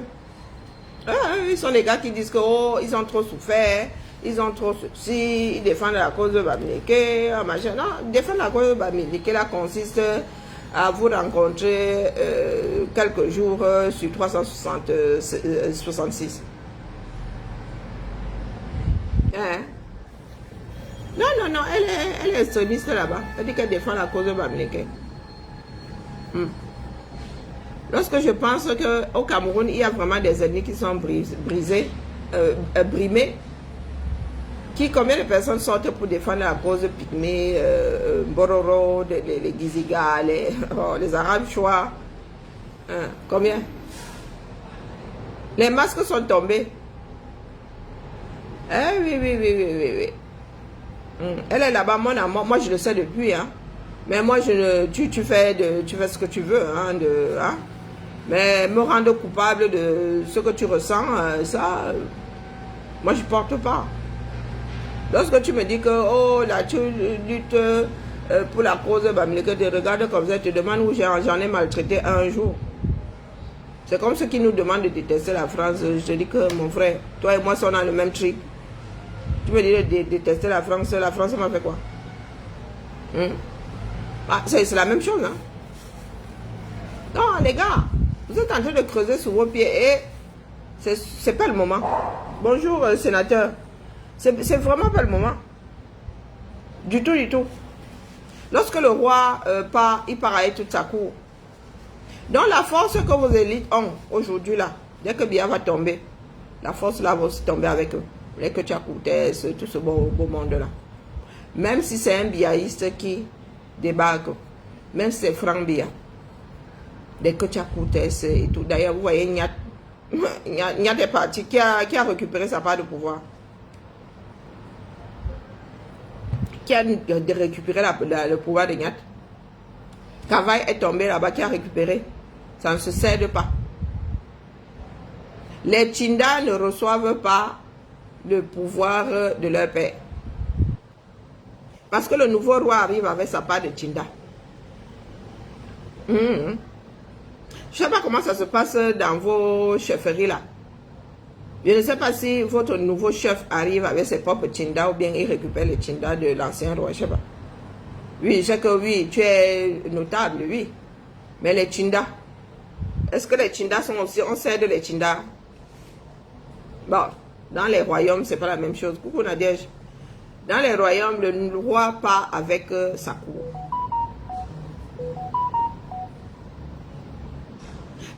Ils sont les gars qui disent que oh, ils ont trop souffert, ils ont trop ceci, ils défendent la cause de Bamileke, machin. Non, défendre la cause de Bamileke là consiste à vous rencontrer quelques jours sur 366. Hein? Non, elle est extrémiste là-bas. Elle dit qu'elle défend la cause de Bamileke. Lorsque je pense qu'au Cameroun, il y a vraiment des ennemis qui sont brisés, brimés, combien de personnes sortent pour défendre la cause de Pygmée, Bororo, les Giziga, les Arabes Chois. Combien? Les masques sont tombés. Oui. Elle est là-bas, moi je le sais depuis. Hein. Mais moi, tu fais ce que tu veux. Hein, mais me rendre coupable de ce que tu ressens, ça, moi je ne porte pas. Lorsque tu me dis que, oh, là, tu luttes pour la cause, Bamileke, te regarde comme ça, te demande où j'en ai maltraité un jour. C'est comme ceux qui nous demandent de détester la France. Je te dis que, mon frère, toi et moi, sommes dans le même trip. Tu me dis de détester la France m'a fait quoi? C'est la même chose, hein? Non, les gars, vous êtes en train de creuser sous vos pieds et c'est pas le moment. Bonjour, sénateur. C'est vraiment pas le moment. Du tout. Lorsque le roi part, il part avec toute sa cour. Donc la force que vos élites ont aujourd'hui là, dès que Biya va tomber, la force là va aussi tomber avec eux. Les Kechakoutes, tout ce beau monde là. Même si c'est un biaïste qui débarque, même si c'est Franck Biya, les Kechakoutes et tout. D'ailleurs, vous voyez, Nyat est parti, qui a récupéré sa part de pouvoir. Qui a récupéré le pouvoir de Nyat. Kavaï est tombé là-bas, qui a récupéré. Ça ne se cède pas. Les Tchinda ne reçoivent pas le pouvoir de leur père. Parce que le nouveau roi arrive avec sa part de Tchinda. Je Je ne sais pas comment ça se passe dans vos chefferies là. Je ne sais pas si votre nouveau chef arrive avec ses propres chindas ou bien il récupère les chindas de l'ancien roi, je ne sais pas. Oui, je sais que oui, tu es notable, oui. Mais les chindas, est-ce que les chindas sont aussi, on sait de les chindas? Bon, dans les royaumes, c'est pas la même chose. Coucou Nadège. Dans les royaumes, le roi part avec sa cour.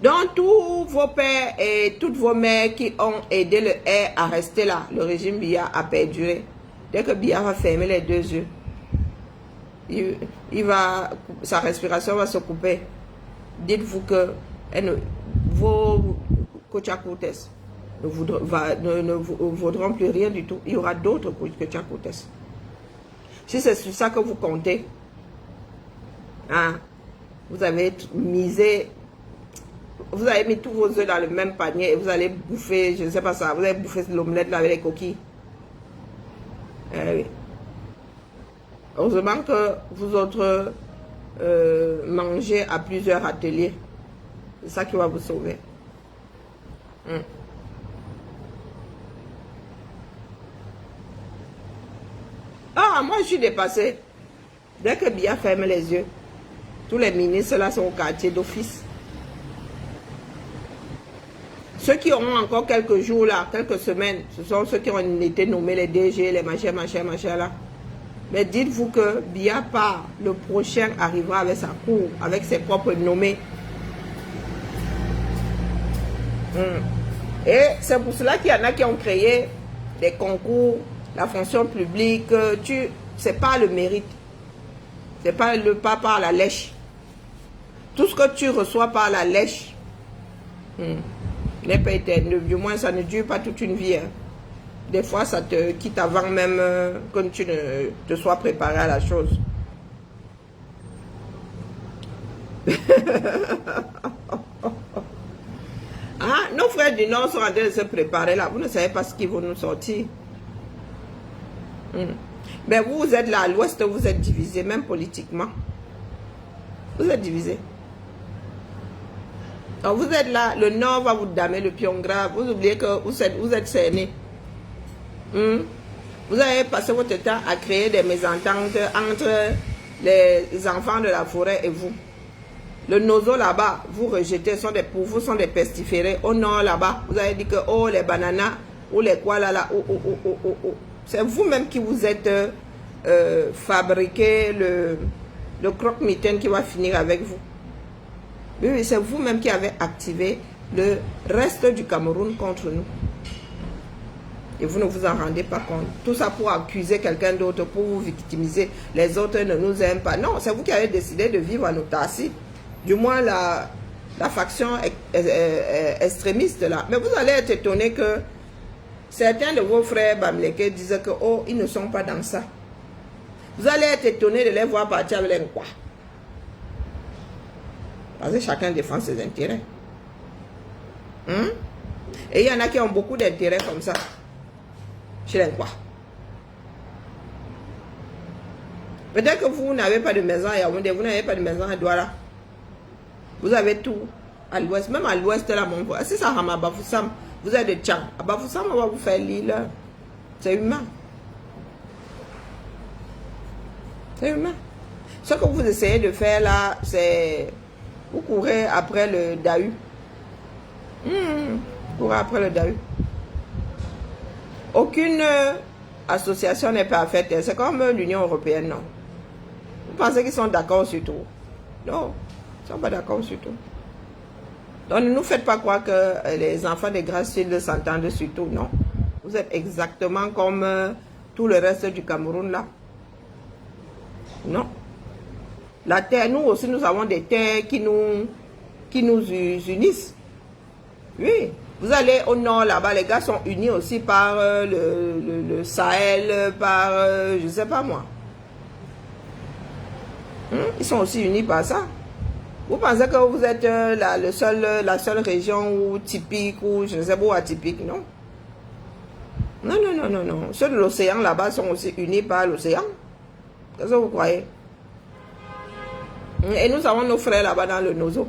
Donc, tous vos pères et toutes vos mères qui ont aidé le Air à rester là, le régime Biya a perduré. Dès que Biya va fermer les deux yeux, sa respiration va se couper. Dites-vous que vos Kocha-Koutes ne vaudront plus rien du tout. Il y aura d'autres Kocha-Koutes. Si c'est sur ça que vous comptez, hein, vous avez misé, vous avez mis tous vos œufs dans le même panier et vous allez bouffer, je ne sais pas ça, vous allez bouffer l'omelette avec les coquilles. Oui. Heureusement que vous autres mangez à plusieurs ateliers. C'est ça qui va vous sauver. Ah, moi je suis dépassée. Dès que Biya ferme les yeux, tous les ministres là sont au quartier d'office. Ceux qui auront encore quelques jours là, quelques semaines, ce sont ceux qui ont été nommés les DG, les machins là. Mais dites-vous que Biya part, le prochain arrivera avec sa cour, avec ses propres nommés. Et c'est pour cela qu'il y en a qui ont créé des concours, la fonction publique. C'est pas le mérite. C'est pas par la lèche. Tout ce que tu reçois par la lèche n'est pas éternel. Du moins, ça ne dure pas toute une vie. Hein. Des fois, ça te quitte avant même que tu ne te sois préparé à la chose. Ah, nos frères du Nord sont en train de se préparer là. Vous ne savez pas ce qu'ils vont nous sortir. Mais vous êtes là à l'ouest, vous êtes divisés, même politiquement. Vous êtes divisés. Donc vous êtes là, le Nord va vous damer le pion grave. Vous oubliez que vous êtes cernés. Vous avez passé votre temps à créer des mésententes entre les enfants de la forêt et vous. Le nozo là-bas, vous rejetez, pour vous sont des pestiférés. Au nord là-bas, vous avez dit que oh les bananas ou les quoi là, c'est vous-même qui vous êtes fabriqué le croque-mitaine qui va finir avec vous. Oui, c'est vous-même qui avez activé le reste du Cameroun contre nous. Et vous ne vous en rendez pas compte. Tout ça pour accuser quelqu'un d'autre, pour vous victimiser. Les autres ne nous aiment pas. Non, c'est vous qui avez décidé de vivre en autarcie. Du moins la faction extrémiste là. Mais vous allez être étonné que certains de vos frères Bamileke disent que oh, ils ne sont pas dans ça. Vous allez être étonné de les voir partir avec les quoi. Parce que chacun défend ses intérêts. Et il y en a qui ont beaucoup d'intérêts comme ça. Chez les quoi. Peut-être que vous n'avez pas de maison à Yaoundé, vous n'avez pas de maison à Douala. Vous avez tout à l'ouest, même à l'ouest là, mon frère. Si ça rame à Bafoussam, vous êtes de Tchang. À Bafoussam, on va vous faire l'île. C'est humain. C'est humain. Ce que vous essayez de faire là, c'est... Vous courez après le Dahu. Vous courez après le Dahu. Aucune association n'est parfaite. C'est comme l'Union européenne, non. Vous pensez qu'ils sont d'accord sur tout? Non. Ils ne sont pas d'accord sur tout. Donc ne nous faites pas croire que les enfants des Grassfields s'entendent sur tout. Non. Vous êtes exactement comme tout le reste du Cameroun là. Non. La terre, nous aussi nous avons des terres qui nous unissent. Oui. Vous allez au nord là-bas, les gars sont unis aussi par le Sahel, par je ne sais pas moi. Ils sont aussi unis par ça. Vous pensez que vous êtes la seule région où typique, ou je ne sais pas où atypique, non? Non, non, non, non, non. Ceux de l'océan là-bas sont aussi unis par l'océan. Qu'est-ce que vous croyez? Et nous avons nos frères là-bas dans le Nozo.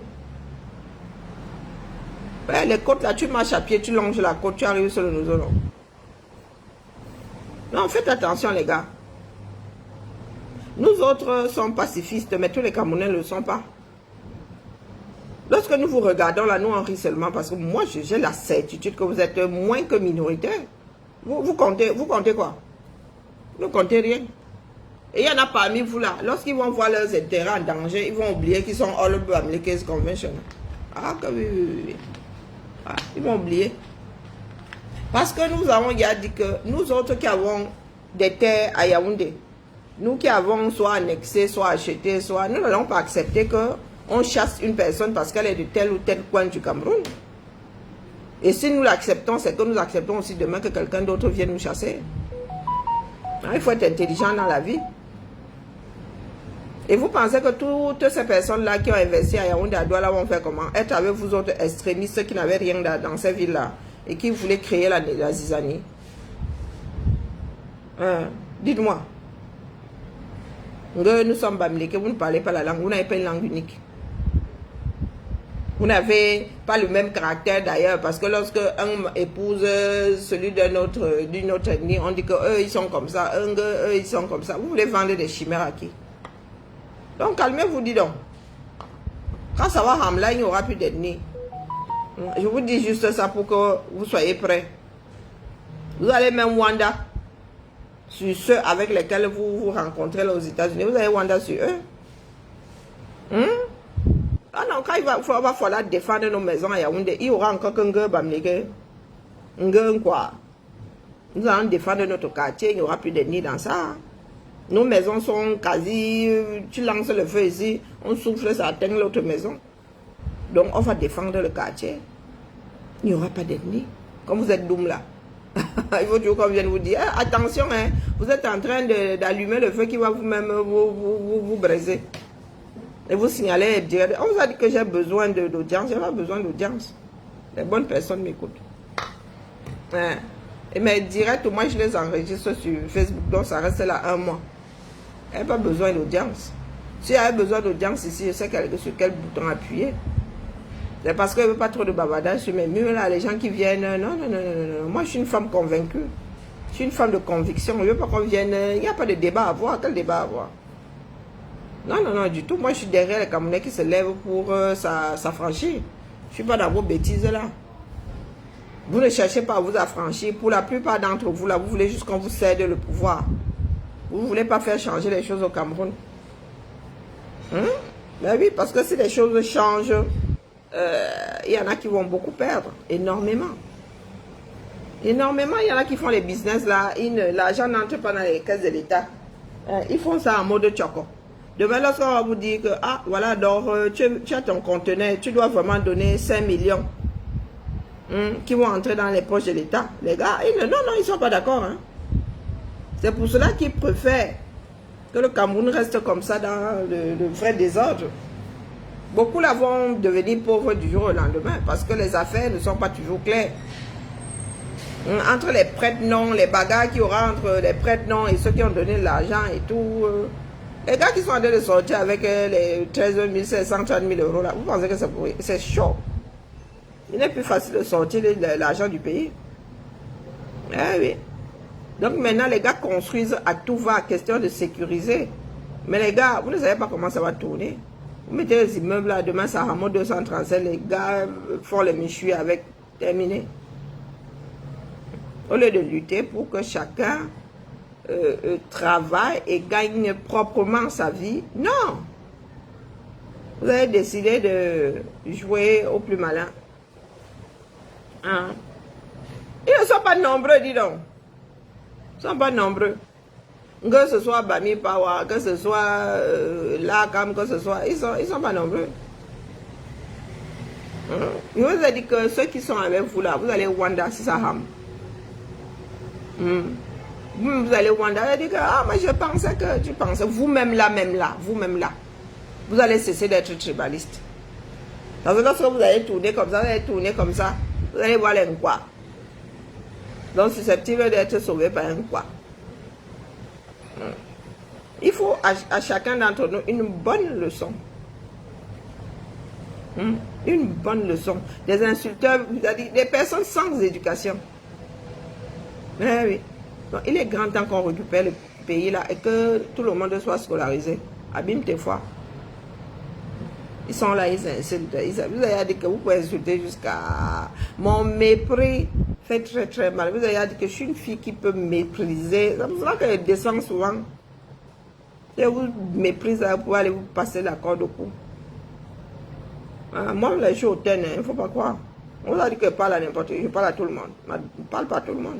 Ouais, les côtes là, tu marches à pied, tu longes la côte, tu arrives sur le Nozo. Non, non, faites attention les gars. Nous autres sommes pacifistes, mais tous les Camerounais ne le sont pas. Lorsque nous vous regardons là, nous on rit seulement parce que moi j'ai la certitude que vous êtes moins que minoritaire. Vous comptez quoi? Vous ne comptez rien. Et il y en a parmi vous là, lorsqu'ils vont voir leurs intérêts en danger, ils vont oublier qu'ils sont all American Convention. Ah, que oui. Ah, ils vont oublier. Parce que nous avons déjà dit que nous autres qui avons des terres à Yaoundé, nous qui avons soit annexé, soit acheté, soit... Nous n'allons pas accepter qu'on chasse une personne parce qu'elle est de tel ou tel coin du Cameroun. Et si nous l'acceptons, c'est que nous acceptons aussi demain que quelqu'un d'autre vienne nous chasser. Il faut être intelligent dans la vie. Et vous pensez que toutes ces personnes-là qui ont investi à Yaoundé, à Douala vont faire comment? Être avec vous autres extrémistes qui n'avaient rien dans ces villes-là et qui voulaient créer la zizanie. Dites-moi. Nous sommes bamilés, vous ne parlez pas la langue, vous n'avez pas une langue unique. Vous n'avez pas le même caractère d'ailleurs, parce que lorsque un épouse celui d'une autre ethnie, on dit qu'eux ils sont comme ça, eux ils sont comme ça. Vous voulez vendre des chimères à qui? Donc calmez-vous, dis donc. Quand ça va Hamla, il n'y aura plus d'ethnie. Je vous dis juste ça pour que vous soyez prêts. Vous allez même Wanda sur ceux avec lesquels vous vous rencontrez là aux États-Unis. Vous allez Wanda sur eux. Ah non, quand il va falloir défendre nos maisons à Yaoundé, il y aura encore qu'un gars bamlégué. Quoi. Nous allons défendre notre quartier, il n'y aura plus d'ennemis dans ça. Nos maisons sont quasi... Tu lances le feu ici, on souffle, ça atteint l'autre maison. Donc on va défendre le quartier. Il n'y aura pas d'ennemis. Comme vous êtes doum là. Il faut toujours qu'on vienne vous dire, attention, hein, vous êtes en train d'allumer le feu qui va vous-même vous briser. Et vous signaler, dire, on vous a dit que j'ai besoin d'audience, j'ai pas besoin d'audience. Les bonnes personnes m'écoutent. Hein. Et mais direct, moi je les enregistre sur Facebook, donc ça reste là 1 mois. Elle n'a pas besoin d'audience. Si elle a besoin d'audience ici, je sais sur quel bouton appuyer. C'est parce qu'elle ne veut pas trop de bavardage sur mes murs, là, les gens qui viennent. Non. Moi je suis une femme convaincue. Je suis une femme de conviction. Je ne veux pas qu'on vienne. Il n'y a pas de débat à avoir. Quel débat à avoir? Non, du tout. Moi, je suis derrière les Camerounais qui se lèvent pour s'affranchir. Je ne suis pas dans vos bêtises là. Vous ne cherchez pas à vous affranchir. Pour la plupart d'entre vous, là, vous voulez juste qu'on vous cède le pouvoir. Vous ne voulez pas faire changer les choses au Cameroun. Ben oui, parce que si les choses changent, il y en a qui vont beaucoup perdre. Énormément. Énormément. Il y en a qui font les business là. L'argent n'entre pas dans les caisses de l'État. Ils font ça en mode choco. Demain, lorsqu'on va vous dire que, ah, voilà, donc, tu as ton conteneur, tu dois vraiment donner 5 millions qui vont entrer dans les poches de l'État. Les gars, non, ils ne sont pas d'accord. Hein. C'est pour cela qu'ils préfèrent que le Cameroun reste comme ça dans le vrai désordre. Beaucoup là vont devenir pauvres du jour au lendemain parce que les affaires ne sont pas toujours claires. Entre les prête-noms, les bagarres qu'il y aura entre les prête-noms et ceux qui ont donné l'argent et tout... les gars qui sont en train de sortir avec les 13 530 000 euros là, vous pensez que c'est chaud? Il n'est plus facile de sortir l'argent du pays. Eh oui. Donc maintenant, les gars construisent à tout va, question de sécuriser. Mais les gars, vous ne savez pas comment ça va tourner. Vous mettez les immeubles là, demain ça remonte 237, les gars font les méchus avec, terminé. Au lieu de lutter pour que chacun travaille et gagne proprement sa vie. Non. Vous avez décidé de jouer au plus malin. Hein? Ils ne sont pas nombreux, dis donc. Ils ne sont pas nombreux. Que ce soit Bami Pawa, que ce soit Lakam, que ce soit... Ils sont pas nombreux. Je vous ai dit que ceux qui sont avec vous là, vous allez Wanda Sisaham. Vous allez Wanda, vous allez dire que ah, mais je pensais que tu pensais, vous-même là, vous allez cesser d'être tribaliste. Parce que lorsque vous allez tourner comme ça, vous allez voir les quoi. Donc susceptible d'être sauvé par un quoi. Il faut à chacun d'entre nous une bonne leçon. Une bonne leçon. Des insulteurs, des personnes sans éducation. Mais oui. Donc, il est grand temps qu'on récupère le pays là et que tout le monde soit scolarisé. Abîme tes fois. Ils sont là, ils insultent. Vous avez dit que vous pouvez insulter jusqu'à... Mon mépris fait très très mal. Vous avez dit que je suis une fille qui peut mépriser. C'est pour ça qu'elle descend souvent. Si vous méprisez, vous pouvez aller vous passer la corde au cou. Moi, je suis hautaine, il ne faut pas croire. On vous a dit que je parle à n'importe qui, je parle à tout le monde. Je ne parle pas à tout le monde.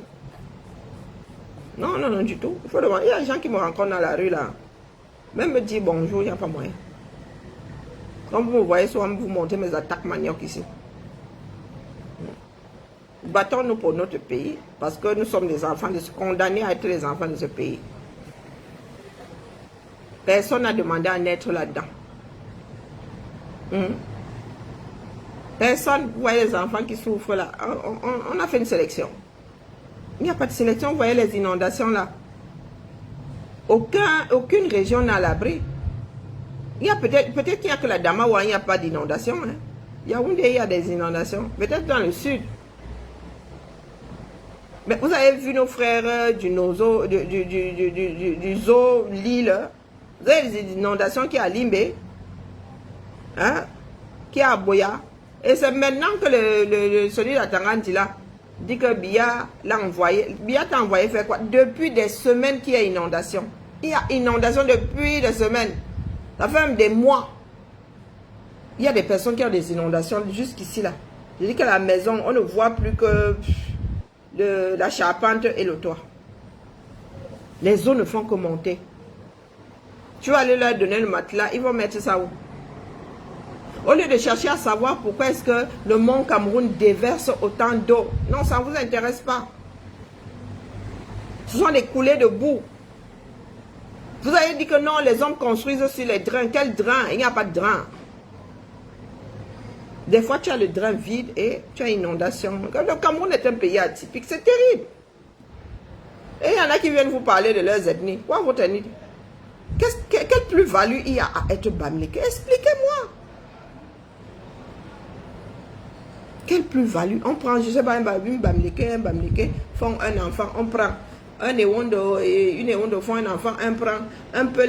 Non, non, non, du tout. Il faut demander. Il y a des gens qui me rencontrent dans la rue là. Même me dire bonjour, il n'y a pas moyen. Quand vous me voyez, souvent vous montez mes attaques manioc ici. Battons-nous pour notre pays, parce que nous sommes des enfants, condamnés à être les enfants de ce pays. Personne n'a demandé à naître là-dedans. Personne, vous voyez les enfants qui souffrent là. On a fait une sélection. Il n'y a pas de sélection, vous voyez les inondations là. Aucune région n'a l'abri. Il y a peut-être qu'il n'y a que la Dama où il n'y a pas d'inondation. Hein. Yaoundé, il y a des inondations. Peut-être dans le sud. Mais vous avez vu nos frères du zoo Lille. Vous avez des inondations qui est à Limbé. Hein, qui est à Boya. Et c'est maintenant que celui de Tangandi là dit que Biya l'a envoyé. Biya t'a envoyé faire quoi? Depuis des semaines qu'il y a inondation. Il y a inondation depuis des semaines. Ça fait même des mois. Il y a des personnes qui ont des inondations jusqu'ici là. Je dis que la maison, on ne voit plus que la charpente et le toit. Les eaux ne font que monter. Tu vas aller leur donner le matelas, ils vont mettre ça où? Au lieu de chercher à savoir pourquoi est-ce que le mont Cameroun déverse autant d'eau. Non, ça ne vous intéresse pas. Ce sont des coulées de boue. Vous avez dit que non, les hommes construisent sur les drains. Quel drain? Il n'y a pas de drain. Des fois, tu as le drain vide et tu as inondation. Le Cameroun est un pays atypique. C'est terrible. Et il y en a qui viennent vous parler de leurs ethnies. Quoi, votre ethnie? Quelle plus-value il y a à être Bamileke? Expliquez-moi. Quelle plus-value? On prend, je ne sais pas, un Bamileke, font un enfant, on prend. Un Ewondo et une Ewondo font un enfant, un prend. Un peu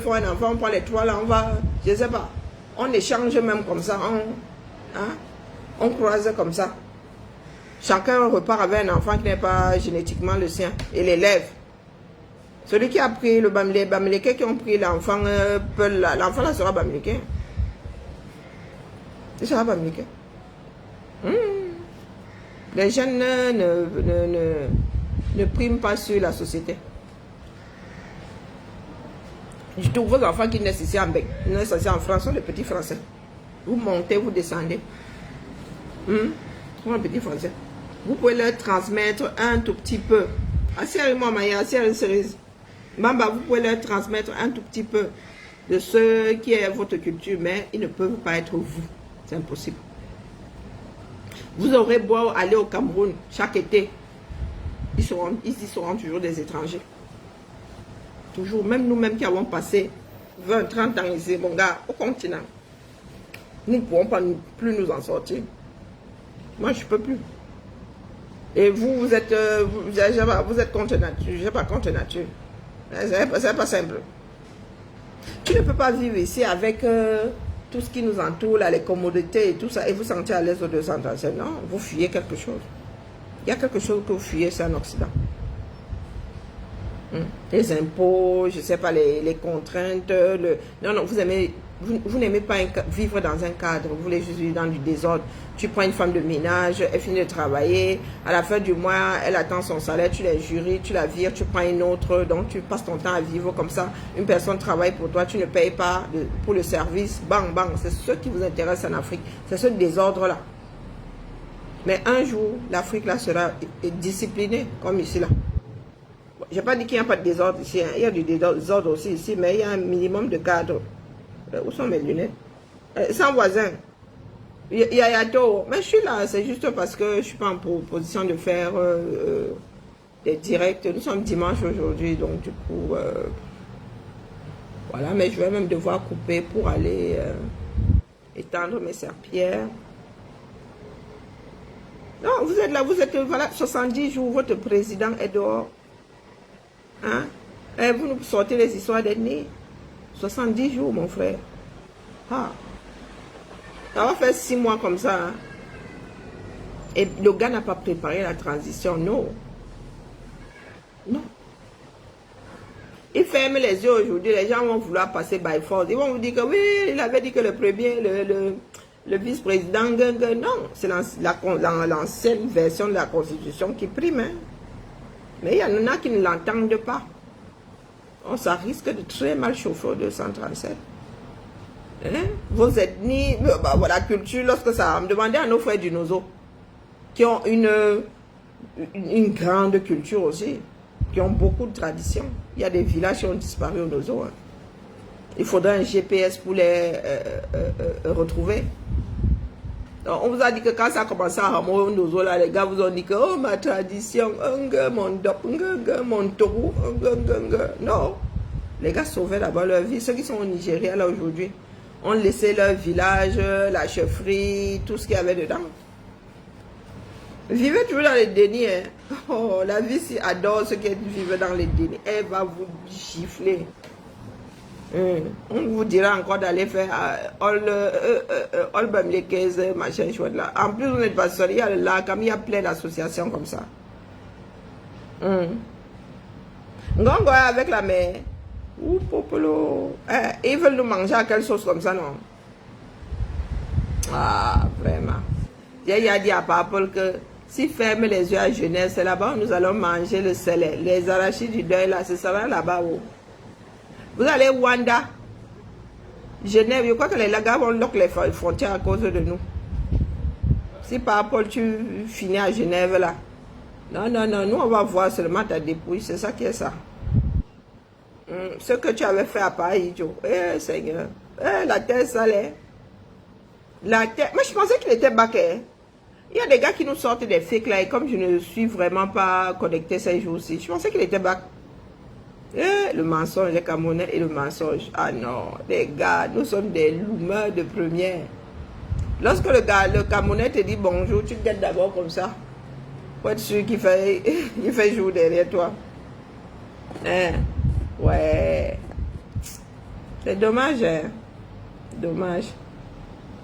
font un enfant, on prend les trois là, on va, je ne sais pas. On échange même comme ça, on croise comme ça. Chacun repart avec un enfant qui n'est pas génétiquement le sien et l'élève. Celui qui a pris le Bamileke qui ont pris l'enfant, l'enfant là sera Bamileke. Il sera Bamileke. Les jeunes ne priment pas sur la société. Je trouve vos enfants qui naissent ici en France sont des petits Français. Vous montez, vous descendez. Sont des petits Français. Vous pouvez leur transmettre un tout petit peu. Assez-moi, Maya, assez cerise. Mamba, vous pouvez leur transmettre un tout petit peu de ce qui est votre culture, mais ils ne peuvent pas être vous. C'est impossible. Vous aurez beau aller au Cameroun chaque été. Ils y seront toujours des étrangers. Toujours, même nous-mêmes qui avons passé 20, 30 ans ici, mon gars, au continent. Nous ne pourrons pas plus nous en sortir. Moi, je ne peux plus. Et vous êtes contre nature. Je ne suis pas contre nature. C'est pas simple. Tu ne peux pas vivre ici avec tout ce qui nous entoure, là, les commodités et tout ça, et vous sentir à l'aise au 235. Non, vous fuyez quelque chose. Il y a quelque chose que vous fuyez, c'est en Occident. Les impôts, je ne sais pas, les contraintes. Non, non, vous n'aimez pas vivre dans un cadre, vous voulez juste vivre dans du désordre. Tu prends une femme de ménage, elle finit de travailler, à la fin du mois, elle attend son salaire, tu l'injuries, tu la vires, tu prends une autre, donc tu passes ton temps à vivre comme ça. Une personne travaille pour toi, tu ne payes pas pour le service, bang, bang. C'est ce qui vous intéresse en Afrique, c'est ce désordre-là. Mais un jour, l'Afrique là sera disciplinée, comme ici là. Je n'ai pas dit qu'il n'y a pas de désordre ici, hein. Il y a du désordre aussi ici, mais il y a un minimum de cadre. Où sont mes lunettes? Sans voisin. Il y a tout. Mais je suis là, c'est juste parce que je ne suis pas en position de faire des directs. Nous sommes dimanche aujourd'hui, donc du coup, voilà, mais je vais même devoir couper pour aller étendre mes serpillères. Non, vous êtes là, vous êtes, voilà, 70 jours, votre président est dehors. Hein? Et vous nous sortez les histoires d'ennemis. 70 jours, mon frère. Ah. Ça va faire 6 mois comme ça. Hein? Et le gars n'a pas préparé la transition, non. Non. Il ferme les yeux aujourd'hui, les gens vont vouloir passer by force. Ils vont vous dire que oui, il avait dit que le premier, le vice-président, non, c'est l'ancienne version de la Constitution qui prime. Hein. Mais il y en a qui ne l'entendent pas. Oh, ça risque de très mal chauffer au 237. Hein? Vos ethnies, la culture, lorsque ça... Demandez à nos frères du Nozo, qui ont une grande culture aussi, qui ont beaucoup de traditions. Il y a des villages qui ont disparu au Nozo. Hein. Il faudra un GPS pour les retrouver. Donc, on vous a dit que quand ça a commencé à ramer au Nozo, là, les gars vous ont dit que oh, ma tradition, mon dop, mon togo, non. Les gars sauvaient là-bas leur vie. Ceux qui sont au Nigeria là aujourd'hui ont laissé leur village, la chefferie, tout ce qu'il y avait dedans. Vivez toujours dans les dénis. Hein. Oh, la vie si adore ceux qui vivent dans les dénis. Elle va vous gifler. On vous dira encore d'aller faire all les 15 machin chouette là. En plus, vous n'êtes pas seul. Il y a le lac, il y a plein d'associations comme ça. Ngongo avec la mer. Ouh, popolo. Ils veulent nous manger à quelle sauce comme ça, non? Ah, vraiment. Il a dit à Papa que si ferme les yeux à Genève, c'est là-bas où nous allons manger le sel. Les arachides du deuil, là, ce sera là-bas où. Vous allez Wanda, Genève, je crois que les gars vont lock les frontières à cause de nous. Si par rapport tu finis à Genève là. Non, non, non, nous on va voir seulement ta dépouille, c'est ça qui est ça. Ce que tu avais fait à Paris, Joe. Eh Seigneur, la terre salée. La terre, mais je pensais qu'il était baquet. Il y a des gars qui nous sortent des fakes là et comme je ne suis vraiment pas connecté ces jours-ci, je pensais qu'il était bac. Le mensonge, les Camerounais et le mensonge. Ah non, les gars, nous sommes des loumeurs de première. Lorsque le Camerounais te dit bonjour, tu te guettes d'abord comme ça. Pour être sûr qu'il fait, il fait jour derrière toi. Hein? Ouais. C'est dommage, hein? Dommage.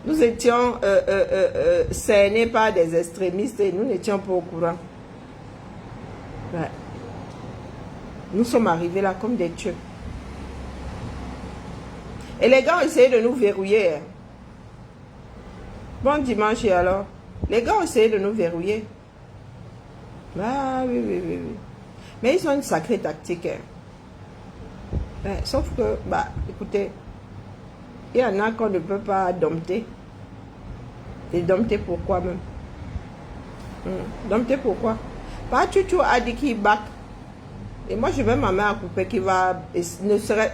Nous étions cernés par des extrémistes et nous n'étions pas au courant. Ouais. Nous sommes arrivés là comme des tueurs. Et les gars ont essayé de nous verrouiller. Hein. Bon dimanche et alors. Les gars ont essayé de nous verrouiller. Ah oui, oui, oui, oui. Mais ils ont une sacrée tactique. Hein. Ouais, sauf que, écoutez, il y en a qu'on ne peut pas dompter. Et dompter pourquoi même? Dompter pourquoi? Pas Chuchu a dit qu'il back. Et moi, je vais ma main à couper qui va, ne serait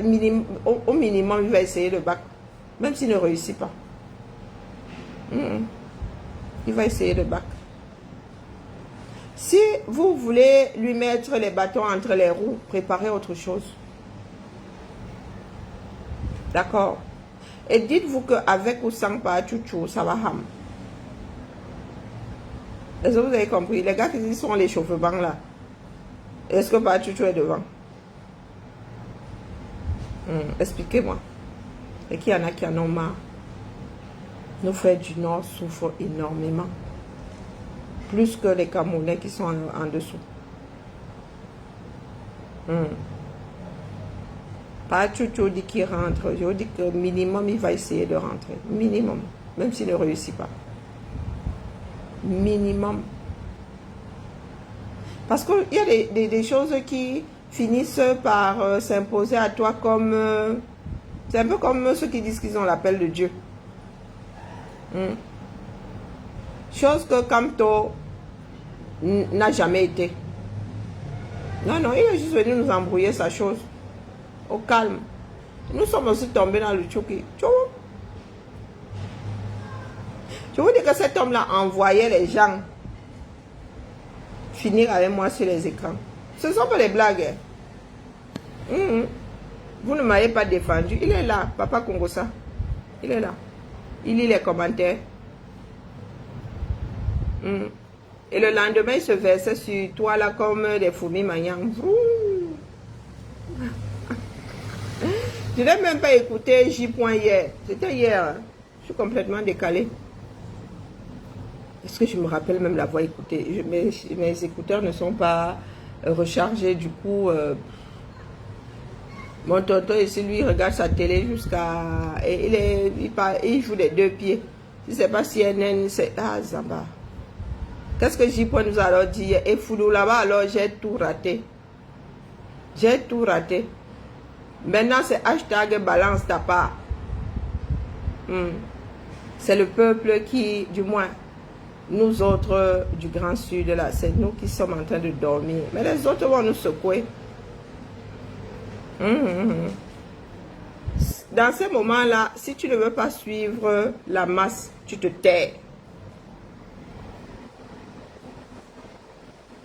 au minimum, il va essayer le bac. Même s'il ne réussit pas. Il va essayer le bac. Si vous voulez lui mettre les bâtons entre les roues, préparez autre chose. D'accord? Et dites-vous qu'avec ou sans Pachouchou, ça va ham. Est-ce que vous avez compris? Les gars qui sont les chauffeurs là. Est-ce que Pachouchou est devant? Expliquez-moi. Et qu'il y en a qui en ont marre. Nos frères du Nord souffrent énormément. Plus que les Camerounais qui sont en dessous. Pachouchou dit qu'il rentre. Je vous dis que minimum, il va essayer de rentrer. Minimum. Même s'il ne réussit pas. Minimum. Parce qu'il y a des choses qui finissent par s'imposer à toi comme... c'est un peu comme ceux qui disent qu'ils ont l'appel de Dieu. Chose que Kamto n'a jamais été. Non, non, il est juste venu nous embrouiller sa chose. Au calme. Nous sommes aussi tombés dans le choki. Je vous dis que cet homme-là envoyait les gens finir avec moi sur les écrans. Ce ne sont pas des blagues. Vous ne m'avez pas défendu. Il est là, Papa Kongosa. Il est là. Il lit les commentaires. Et le lendemain, il se versait sur toi là comme des fourmis maniant. Je n'ai même pas écouté J. hier. C'était hier. Hein. Je suis complètement décalée. Est-ce que je me rappelle même l'avoir écouté? Mes écouteurs ne sont pas rechargés. Du coup, mon tonton ici, lui, regarde sa télé jusqu'à... Il joue des deux pieds. Si c'est pas CNN, c'est... Ah, Zamba. Qu'est-ce que J. nous a alors dit? Et Foulou là-bas, alors j'ai tout raté. J'ai tout raté. Maintenant, c'est hashtag balance ta part. C'est le peuple qui, du moins, nous autres du Grand Sud, là, c'est nous qui sommes en train de dormir. Mais les autres vont nous secouer. Dans ces moments-là, si tu ne veux pas suivre la masse, tu te tais.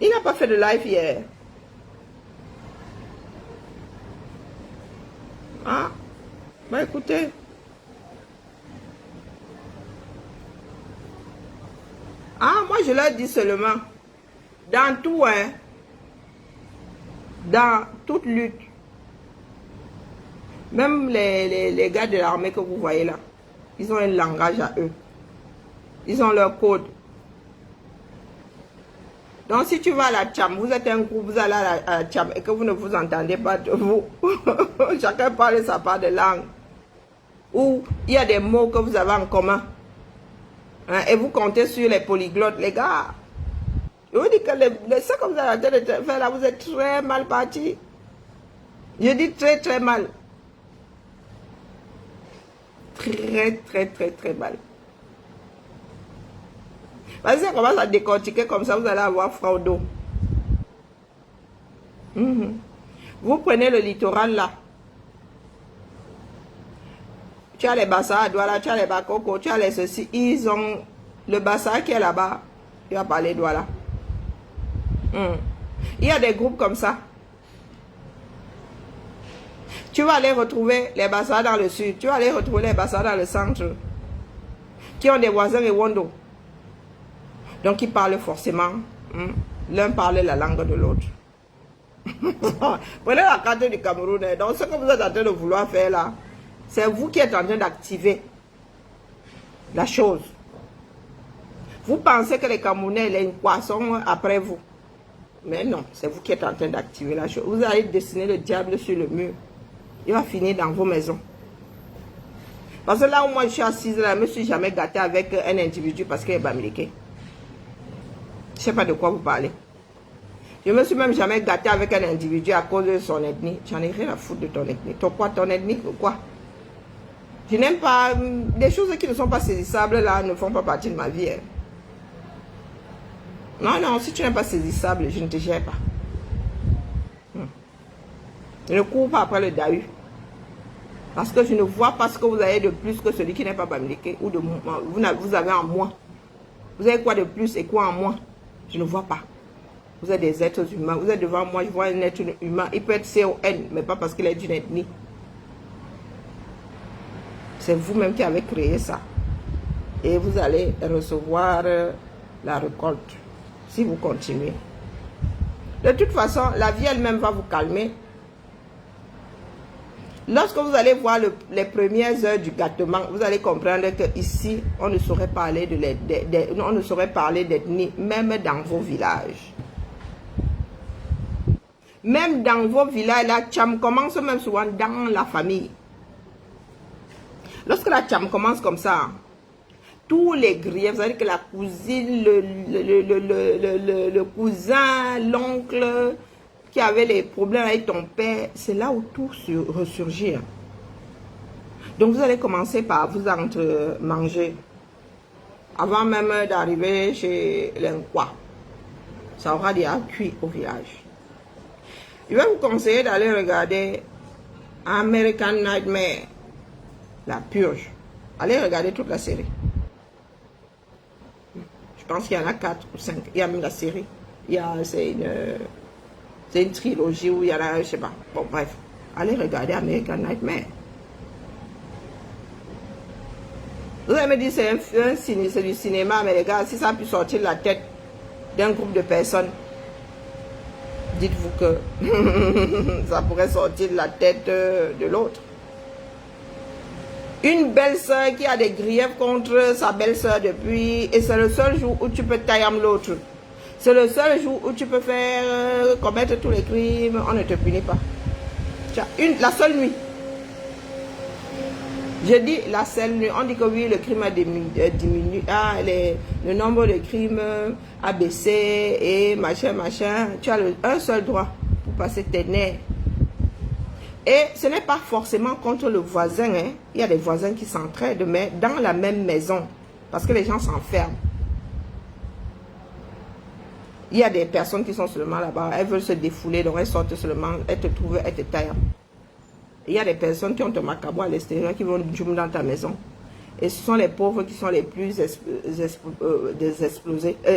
Il n'a pas fait de live hier. Ah, bah écoutez. Ah, moi je leur dis seulement, dans tout, hein, dans toute lutte, même les gars de l'armée que vous voyez là, ils ont un langage à eux. Ils ont leur code. Donc si tu vas à la Tcham, vous êtes un groupe, vous allez à la Tcham et que vous ne vous entendez pas de vous, chacun parle sa part de langue, ou il y a des mots que vous avez en commun, hein, et vous comptez sur les polyglottes, les gars. Je vous dis que ce que vous avez en train de faire là, vous êtes très mal parti. Je dis très très mal. Très mal. Parce que si on commence à décortiquer comme ça, vous allez avoir froid au dos. Vous prenez le littoral là. Tu as les Bassa à Douala, tu as les Bakoko, tu as les ceci. Ils ont le Bassa qui est là-bas. Tu vas parler Douala. Il y a des groupes comme ça. Tu vas aller retrouver les Bassa dans le sud. Tu vas aller retrouver les Bassa dans le centre. Qui ont des voisins et Wondo. Donc ils parlent forcément. L'un parle la langue de l'autre. Prenez la carte du Cameroun. Donc ce que vous êtes en train de vouloir faire là, c'est vous qui êtes en train d'activer la chose. Vous pensez que les Camerounais, les poissons après vous. Mais non, c'est vous qui êtes en train d'activer la chose. Vous allez dessiner le diable sur le mur. Il va finir dans vos maisons. Parce que là où moi je suis assise, là, je ne me suis jamais gâtée avec un individu parce qu'il est bamileke. Je ne sais pas de quoi vous parlez. Je ne me suis même jamais gâtée avec un individu à cause de son ethnie. J'en ai rien à foutre de ton ethnie. Ton ethnie, quoi? Je n'aime pas... Des choses qui ne sont pas saisissables, là, ne font pas partie de ma vie. Hein. Non, si tu n'es pas saisissable, je ne te gère pas. Je ne cours pas après le Dahu. Parce que je ne vois pas ce que vous avez de plus que celui qui n'est pas bamileke ou de vous avez en moins. Vous avez quoi de plus et quoi en moins? Je ne vois pas. Vous êtes des êtres humains. Vous êtes devant moi, je vois un être humain. Il peut être CON, mais pas parce qu'il est d'une ethnie. C'est vous-même qui avez créé ça. Et vous allez recevoir la récolte si vous continuez. De toute façon, la vie elle-même va vous calmer. Lorsque vous allez voir les premières heures du gâtement, vous allez comprendre que ici, on ne saurait parler on ne saurait parler d'ethnie, même dans vos villages. Même dans vos villages, la tcham commence même souvent dans la famille. Lorsque la tcham commence comme ça, tous les griefs, vous savez que la cousine, le cousin, l'oncle qui avait les problèmes avec ton père, c'est là où tout ressurgit. Donc vous allez commencer par vous entre-manger avant même d'arriver chez l'Inqua. Ça aura déjà cuit au village. Je vais vous conseiller d'aller regarder American Nightmare, la purge. Allez regarder toute la série. Je pense qu'il y en a 4 ou 5. Il y a même la série. C'est une trilogie où il y en a, je ne sais pas. Bon, bref. Allez regarder American Nightmare. Vous allez me dire c'est du cinéma, mais les gars, si ça a pu sortir de la tête d'un groupe de personnes, dites-vous que ça pourrait sortir de la tête de l'autre. Une belle-sœur qui a des griefs contre sa belle-sœur depuis, et c'est le seul jour où tu peux tailler l'autre. C'est le seul jour où tu peux faire commettre tous les crimes, on ne te punit pas. La seule nuit. Je dis la seule nuit. On dit que oui, le crime a diminué. Le nombre de crimes a baissé et machin. Tu as un seul droit pour passer tes nerfs. Et ce n'est pas forcément contre le voisin. Hein. Il y a des voisins qui s'entraident, mais dans la même maison. Parce que les gens s'enferment. Il y a des personnes qui sont seulement là-bas. Elles veulent se défouler, donc elles sortent seulement. Elles te trouvent, elles te taillent. Il y a des personnes qui ont un macabre à l'extérieur, qui vont jouer dans ta maison. Et ce sont les pauvres qui sont les plus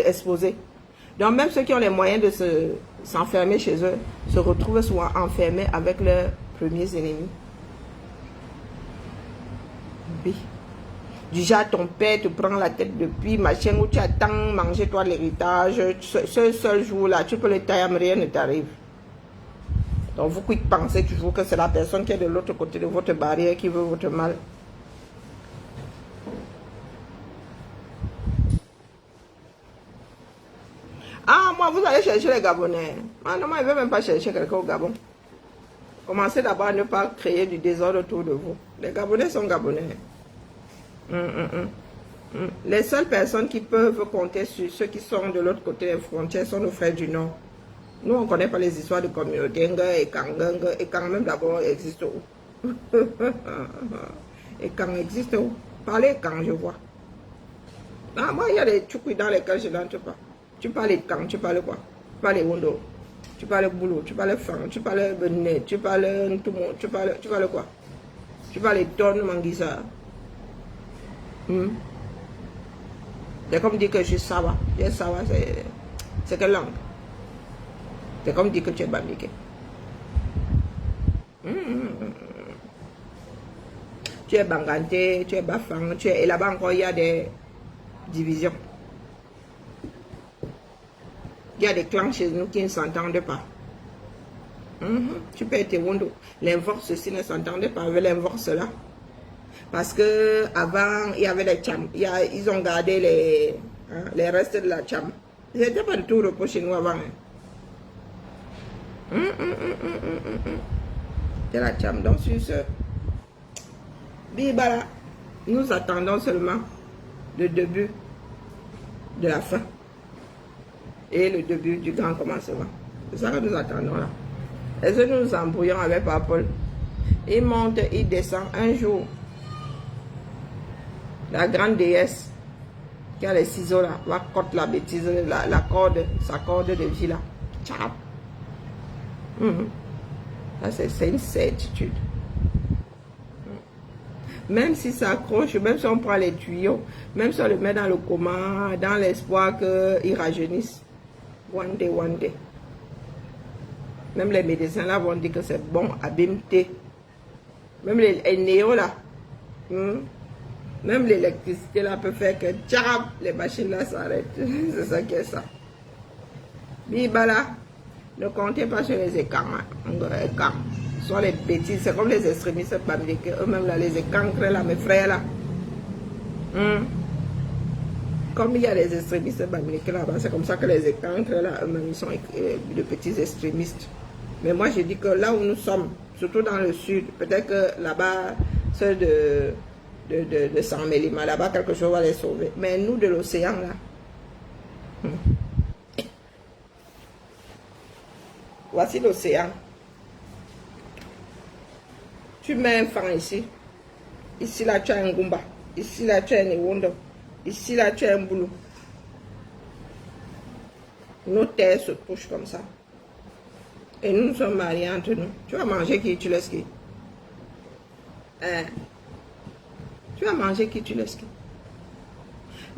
exposés. Donc même ceux qui ont les moyens de s'enfermer chez eux, se retrouvent souvent enfermés avec leurs premiers ennemis. Oui. Du genre, ton père te prend la tête depuis, machin, où tu attends manger toi l'héritage. Ce seul jour-là, tu peux le tailler, rien ne t'arrive. Donc vous qui pensez toujours que c'est la personne qui est de l'autre côté de votre barrière qui veut votre mal. Ah, moi, vous allez chercher les Gabonais. Ah non, moi, je ne veux même pas chercher quelqu'un au Gabon. Commencez d'abord à ne pas créer du désordre autour de vous. Les Gabonais sont Gabonais. Les seules personnes qui peuvent compter sur ceux qui sont de l'autre côté des frontières sont nos frères du Nord. Nous, on ne connaît pas les histoires de communauté. Et quand même d'abord existe où? Et quand existe où? Parlez quand je vois. Ah, moi, il y a des trucs dans lesquels je n'entre pas. Tu parles quand, tu parles quoi? Tu parles Wondo, tu parles boulot, tu parles fan, tu parles benet, tu parles tout le monde, tu parles quoi? Tu parles tonnes Manguissa. C'est comme dire que je suis Sawa. Sawa, c'est quelle langue? C'est comme dire que tu es Bamike. Tu es Bangante, tu es Bafang, et là-bas encore il y a des divisions. Il y a des clans chez nous qui ne s'entendent pas. Tu peux être Wondo. L'invorce ceci ne s'entendait pas avec l'invorce là. Parce que avant il y avait les chams. Ils ont gardé les restes de la cham. Il n'était pas du tout repos chez nous avant. C'est la cham. Donc sur ce, Bibala, nous attendons seulement le début de la fin. Et le début du grand commencement. C'est ça que nous attendons là. Est-ce que nous nous embrouillons avec Papa Paul? Il monte, il descend. Un jour, la grande déesse qui a les ciseaux là, va corter la bêtise, la corde, sa corde de vie là. Tchap. C'est une certitude. Même si ça accroche, même si on prend les tuyaux, même si on le met dans le coma, dans l'espoir qu'il rajeunisse. One day. Même les médecins là vont dire que c'est bon, abîmeté. Même les néos là. Même l'électricité là peut faire que tchap, les machines là s'arrêtent. C'est ça qui est ça. Bibala, ne comptez pas sur les écarts. Ce sont les bêtises. C'est comme les extrémistes bamileke. Eux-mêmes là, les écancres là, mes frères là. Comme il y a les extrémistes bamileke là-bas, c'est comme ça que les écancres là, eux-mêmes, ils sont de petits extrémistes. Mais moi, je dis que là où nous sommes, surtout dans le sud, peut-être que là-bas, ceux de San Mélima, là-bas, quelque chose va les sauver. Mais nous, de l'océan, là, voici l'océan. Tu mets un fan ici. Ici, là, tu as un Goumba. Ici, là, tu as un Ewondo. Ici, là, tu as un boulot. Nos terres se touchent comme ça. Et nous sommes mariés entre nous. Tu vas manger qui, tu laisses qui? Tu vas manger qui, tu laisses qui?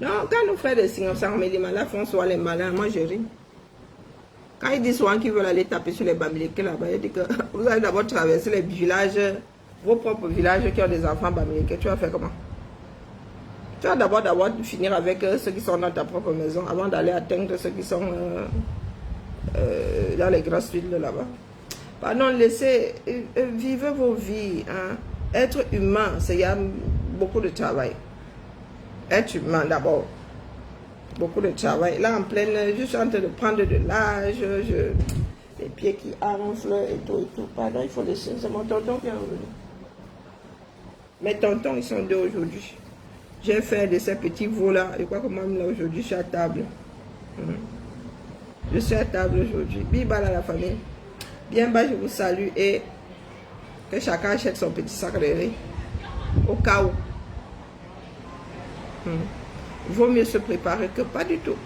Donc, quand nos frères de Singapore, on me dit, là, font soit les malins, moi je ris. Quand ils disent souvent qu'ils veulent aller taper sur les bamileke là-bas, ils disent que vous allez d'abord traverser les villages, vos propres villages qui ont des enfants bamileke, tu vas faire comment? Tu vas d'abord finir avec ceux qui sont dans ta propre maison avant d'aller atteindre ceux qui sont dans les grosses villes de là-bas. Pardon, laissez, vivez vos vies. Hein. Être humain, il y a beaucoup de travail. Être humain d'abord. Beaucoup de travail. Là, en pleine, je suis en train de prendre de l'âge, les pieds qui enflent et tout. Pardon, il faut laisser. C'est mon tonton qui est revenu. Mes tontons, ils sont deux aujourd'hui. J'ai fait de ces petits veaux-là. Je crois que même là, aujourd'hui, je suis à table. Je suis à table aujourd'hui. Bibal à la famille. Bien bas, je vous salue et que chacun achète son petit sac de riz. Au cas où. Il vaut mieux se préparer que pas du tout.